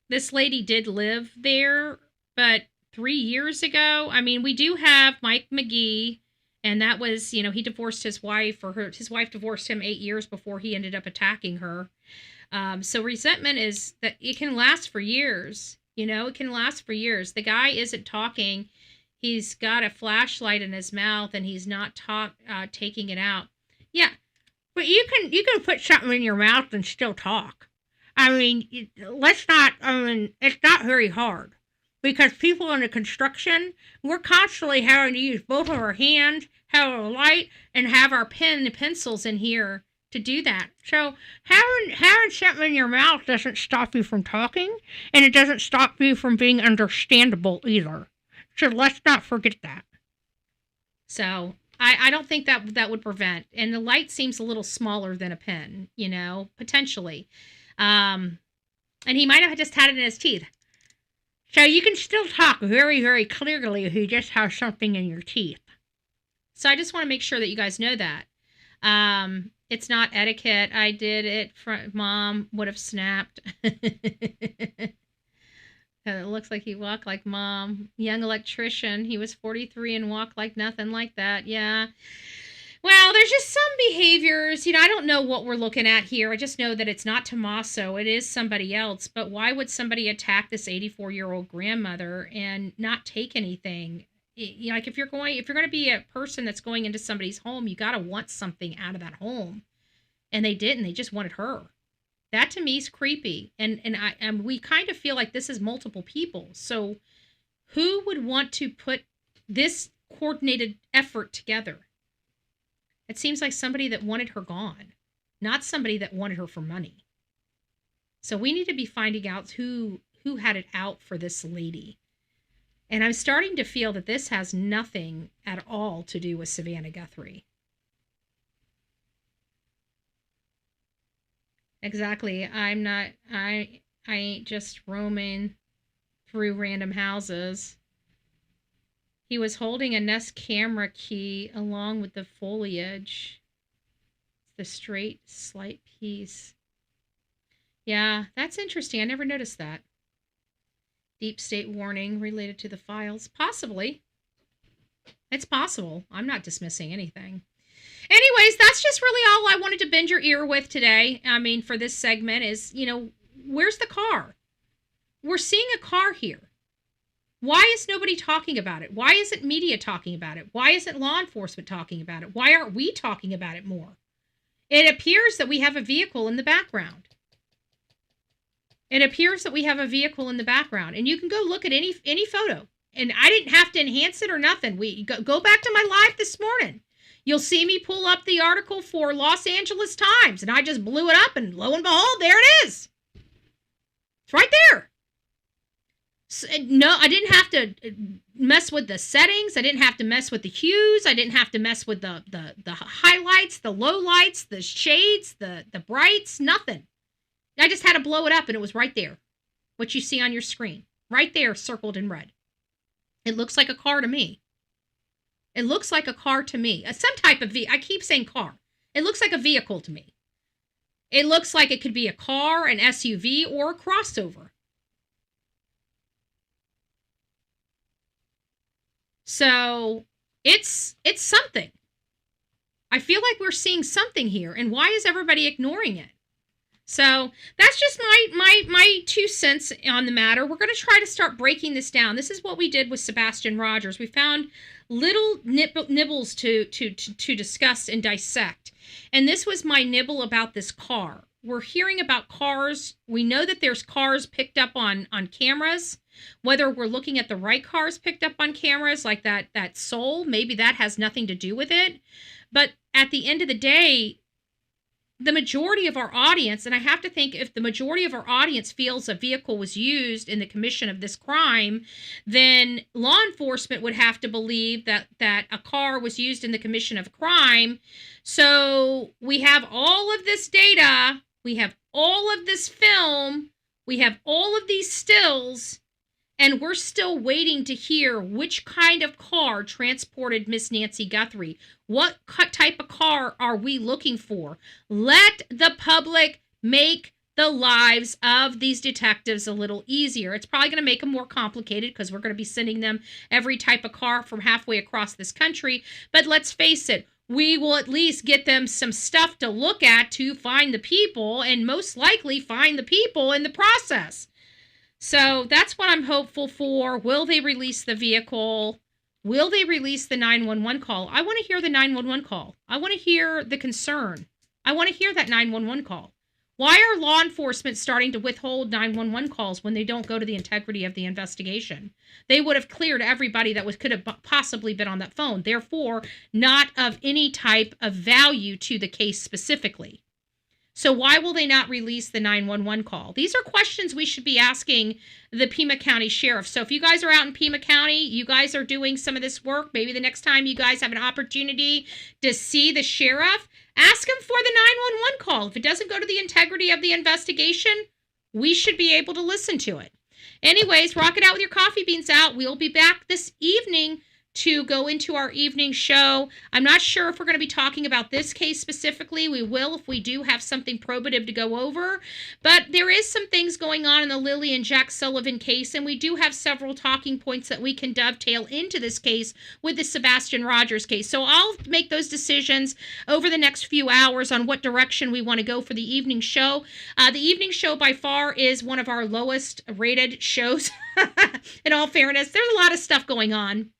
this lady did live there, but 3 years ago, I mean, we do have Mike McGee, and that was, he divorced his wife, his wife divorced him 8 years before he ended up attacking her. So resentment is that it can last for years. It can last for years. The guy isn't talking. He's got a flashlight in his mouth and he's not taking it out. Yeah, but you can put something in your mouth and still talk. I mean, it's not very hard. Because people in the construction, we're constantly having to use both of our hands, have a light, and have our pen and pencils in here to do that. So having something in your mouth doesn't stop you from talking, and it doesn't stop you from being understandable either. So let's not forget that. So I don't think that would prevent. And the light seems a little smaller than a pen, potentially. And he might have just had it in his teeth. So you can still talk very, very clearly if you just have something in your teeth. So I just want to make sure that you guys know that. It's not etiquette. I did it. Mom would have snapped. It looks like he walked like mom. Young electrician. He was 43 and walked like nothing like that. Yeah. Well, there's just some behaviors. I don't know what we're looking at here. I just know that it's not Tommaso. It is somebody else. But why would somebody attack this 84-year-old grandmother and not take anything? Like if you're going to be a person that's going into somebody's home, you got to want something out of that home. And they didn't. They just wanted her. That to me is creepy. And we kind of feel like this is multiple people. So who would want to put this coordinated effort together? It seems like somebody that wanted her gone, not somebody that wanted her for money. So we need to be finding out who had it out for this lady. And I'm starting to feel that this has nothing at all to do with Savannah Guthrie. Exactly. I ain't just roaming through random houses. He was holding a Nest camera key along with the foliage. The straight, slight piece. Yeah, that's interesting. I never noticed that. Deep state warning related to the files. Possibly. It's possible. I'm not dismissing anything. Anyways, that's just really all I wanted to bend your ear with today. I mean, for this segment is, where's the car? We're seeing a car here. Why is nobody talking about it? Why isn't media talking about it? Why isn't law enforcement talking about it? Why aren't we talking about it more? It appears that we have a vehicle in the background. And you can go look at any photo. And I didn't have to enhance it or nothing. We go back to my live this morning. You'll see me pull up the article for Los Angeles Times, and I just blew it up, and lo and behold, there it is. It's right there. So, no, I didn't have to mess with the settings. I didn't have to mess with the hues. I didn't have to mess with the highlights, the lowlights, the shades, the brights, nothing. I just had to blow it up, and it was right there. What you see on your screen. Right there, circled in red. It looks like a car to me. Some type of I keep saying car. It looks like a vehicle to me. It looks like it could be a car, an SUV, or a crossover. So it's something. I feel like we're seeing something here, and why is everybody ignoring it? So that's just my 2 cents on the matter. We're going to try to start breaking this down. This is what we did with Sebastian Rogers. We found little nibbles to discuss and dissect. And this was my nibble about this car. We're hearing about cars. We know that there's cars picked up on cameras. Whether we're looking at the right cars picked up on cameras, like that Soul, maybe that has nothing to do with it. But at the end of the day, the majority of our audience, and I have to think if the majority of our audience feels a vehicle was used in the commission of this crime, then law enforcement would have to believe that a car was used in the commission of a crime. So we have all of this data, we have all of this film, we have all of these stills, and we're still waiting to hear which kind of car transported Miss Nancy Guthrie. What type of car are we looking for? Let the public make the lives of these detectives a little easier. It's probably going to make them more complicated because we're going to be sending them every type of car from halfway across this country. But let's face it, we will at least get them some stuff to look at to find the people, and most likely find the people in the process. So that's what I'm hopeful for. Will they release the vehicle? Will they release the 911 call? I want to hear the 911 call. I want to hear the concern. I want to hear that 911 call. Why are law enforcement starting to withhold 911 calls when they don't go to the integrity of the investigation? They would have cleared everybody that could have possibly been on that phone. Therefore, not of any type of value to the case specifically. So why will they not release the 911 call? These are questions we should be asking the Pima County Sheriff. So if you guys are out in Pima County, you guys are doing some of this work, maybe the next time you guys have an opportunity to see the sheriff, ask him for the 911 call. If it doesn't go to the integrity of the investigation, we should be able to listen to it. Anyways, rock it out with your coffee beans out. We'll be back this evening to go into our evening show. I'm not sure if we're going to be talking about this case specifically. We will if we do have something probative to go over. But there is some things going on in the Lily and Jack Sullivan case, and we do have several talking points that we can dovetail into this case with the Sebastian Rogers case. So I'll make those decisions over the next few hours on what direction we want to go for the evening show. The evening show by far is one of our lowest rated shows. In all fairness, there's a lot of stuff going on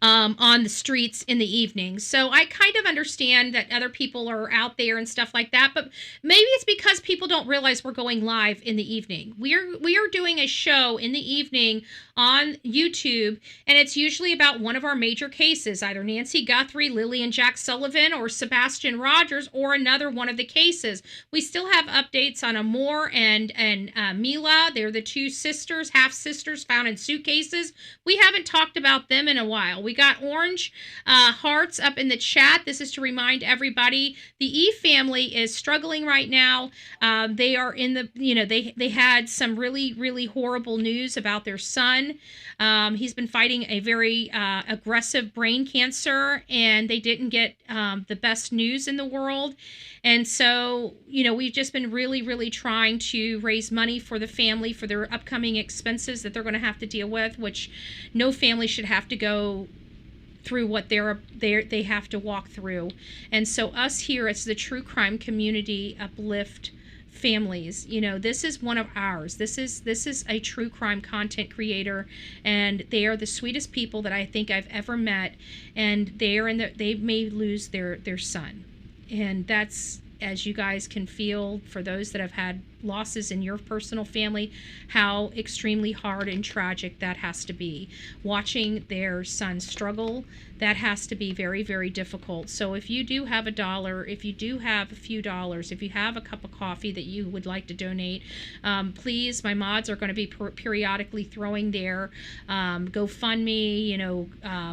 the streets in the evening. So I kind of understand that other people are out there and stuff like that, but maybe it's because people don't realize we're going live in the evening. We are doing a show in the evening on YouTube, and it's usually about one of our major cases, either Nancy Guthrie, Lily and Jack Sullivan, or Sebastian Rogers, or another one of the cases. We still have updates on Amor and Mila. They're the two sisters, half-sisters found in suitcases. We haven't talked about them in a while. We got orange hearts up in the chat. This is to remind everybody the E family is struggling right now. They are in the, they had some really, really horrible news about their son. He's been fighting a very aggressive brain cancer, and they didn't get the best news in the world. And so, we've just been really, really trying to raise money for the family for their upcoming expenses that they're going to have to deal with, which no family should have to go through what they have to walk through. And so us here as the true crime community uplift families. This is one of ours. This is a true crime content creator, and they are the sweetest people that I think I've ever met, and they may lose their son. And that's, as you guys can feel, for those that have had losses in your personal family, how extremely hard and tragic that has to be. Watching their son struggle, that has to be very, very difficult. So if you do have $1, if you do have a few dollars, if you have a cup of coffee that you would like to donate, please, my mods are going to be periodically throwing their GoFundMe,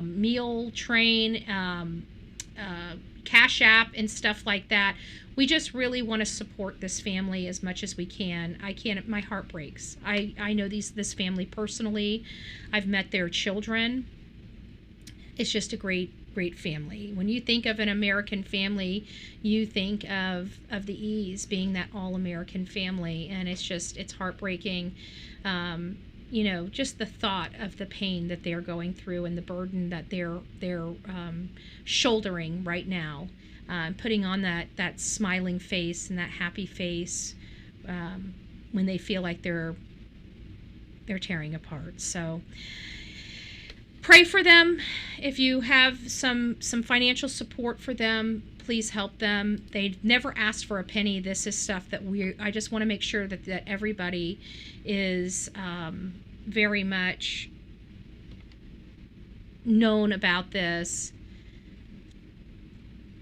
meal train, Cash App and stuff like that. We just really want to support this family as much as we can. My heart breaks. I know this family personally. I've met their children. It's just a great family. When you think of an American family, you think of the E's being that all-American family, and it's heartbreaking. Just the thought of the pain that they're going through and the burden that they're shouldering right now, putting on that smiling face and that happy face when they feel like they're tearing apart. So pray for them. If you have some financial support for them, please help them. They never asked for a penny. This is stuff that I just want to make sure that everybody is very much known about this.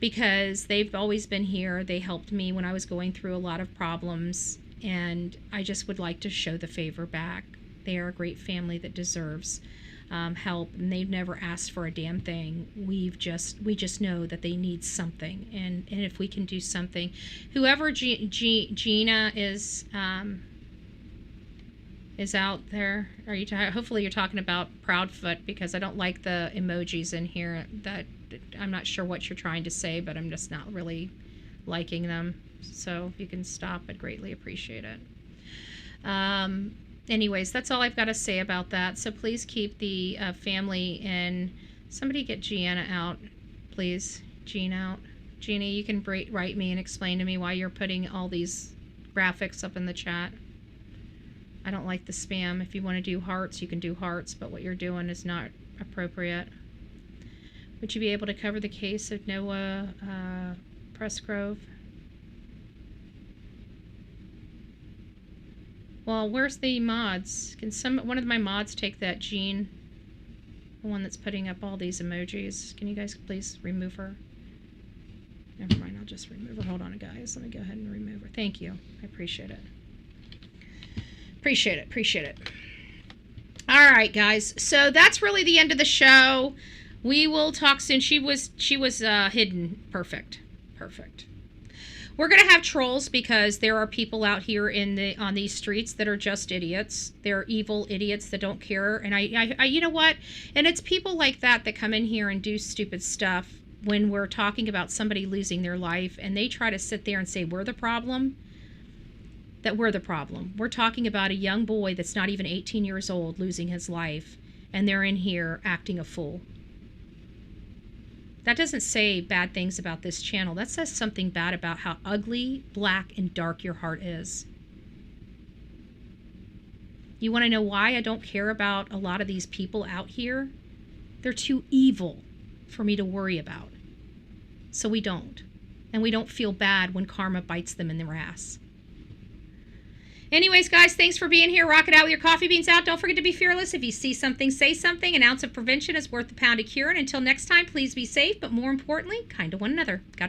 because they've always been here. They helped me when I was going through a lot of problems, and I just would like to show the favor back. They are a great family that deserves help, and they've never asked for a damn thing. We just know that they need something, and if we can do something, whoever Gina is out there, are you hopefully you're talking about Proudfoot, because I don't like the emojis in here. That I'm not sure what you're trying to say, but I'm just not really liking them. So if you can stop, I'd greatly appreciate it. Anyways, that's all I've got to say about that. So please keep the family in. Somebody get Gianna out, please. Jean out. Jeannie, you can write me and explain to me why you're putting all these graphics up in the chat. I don't like the spam. If you want to do hearts, you can do hearts, but what you're doing is not appropriate. Would you be able to cover the case of Noah Pressgrove? Well, where's the mods? Can one of my mods take that Jean, the one that's putting up all these emojis? Can you guys please remove her? Never mind, I'll just remove her. Hold on, guys. Let me go ahead and remove her. Thank you. I appreciate it. Appreciate it. All right, guys. So that's really the end of the show. We will talk soon. She was hidden. Perfect. We're going to have trolls because there are people out here on these streets that are just idiots. They're evil idiots that don't care. And I you know what? And it's people like that come in here and do stupid stuff when we're talking about somebody losing their life, and they try to sit there and say we're the problem. That we're the problem. We're talking about a young boy that's not even 18 years old losing his life, and they're in here acting a fool. That doesn't say bad things about this channel. That says something bad about how ugly, black, and dark your heart is. You want to know why I don't care about a lot of these people out here? They're too evil for me to worry about. So we don't. And we don't feel bad when karma bites them in their ass. Anyways, guys, thanks for being here. Rock it out with your coffee beans out. Don't forget to be fearless. If you see something, say something. An ounce of prevention is worth a pound of cure. And until next time, please be safe, but more importantly, kind to one another. God bless.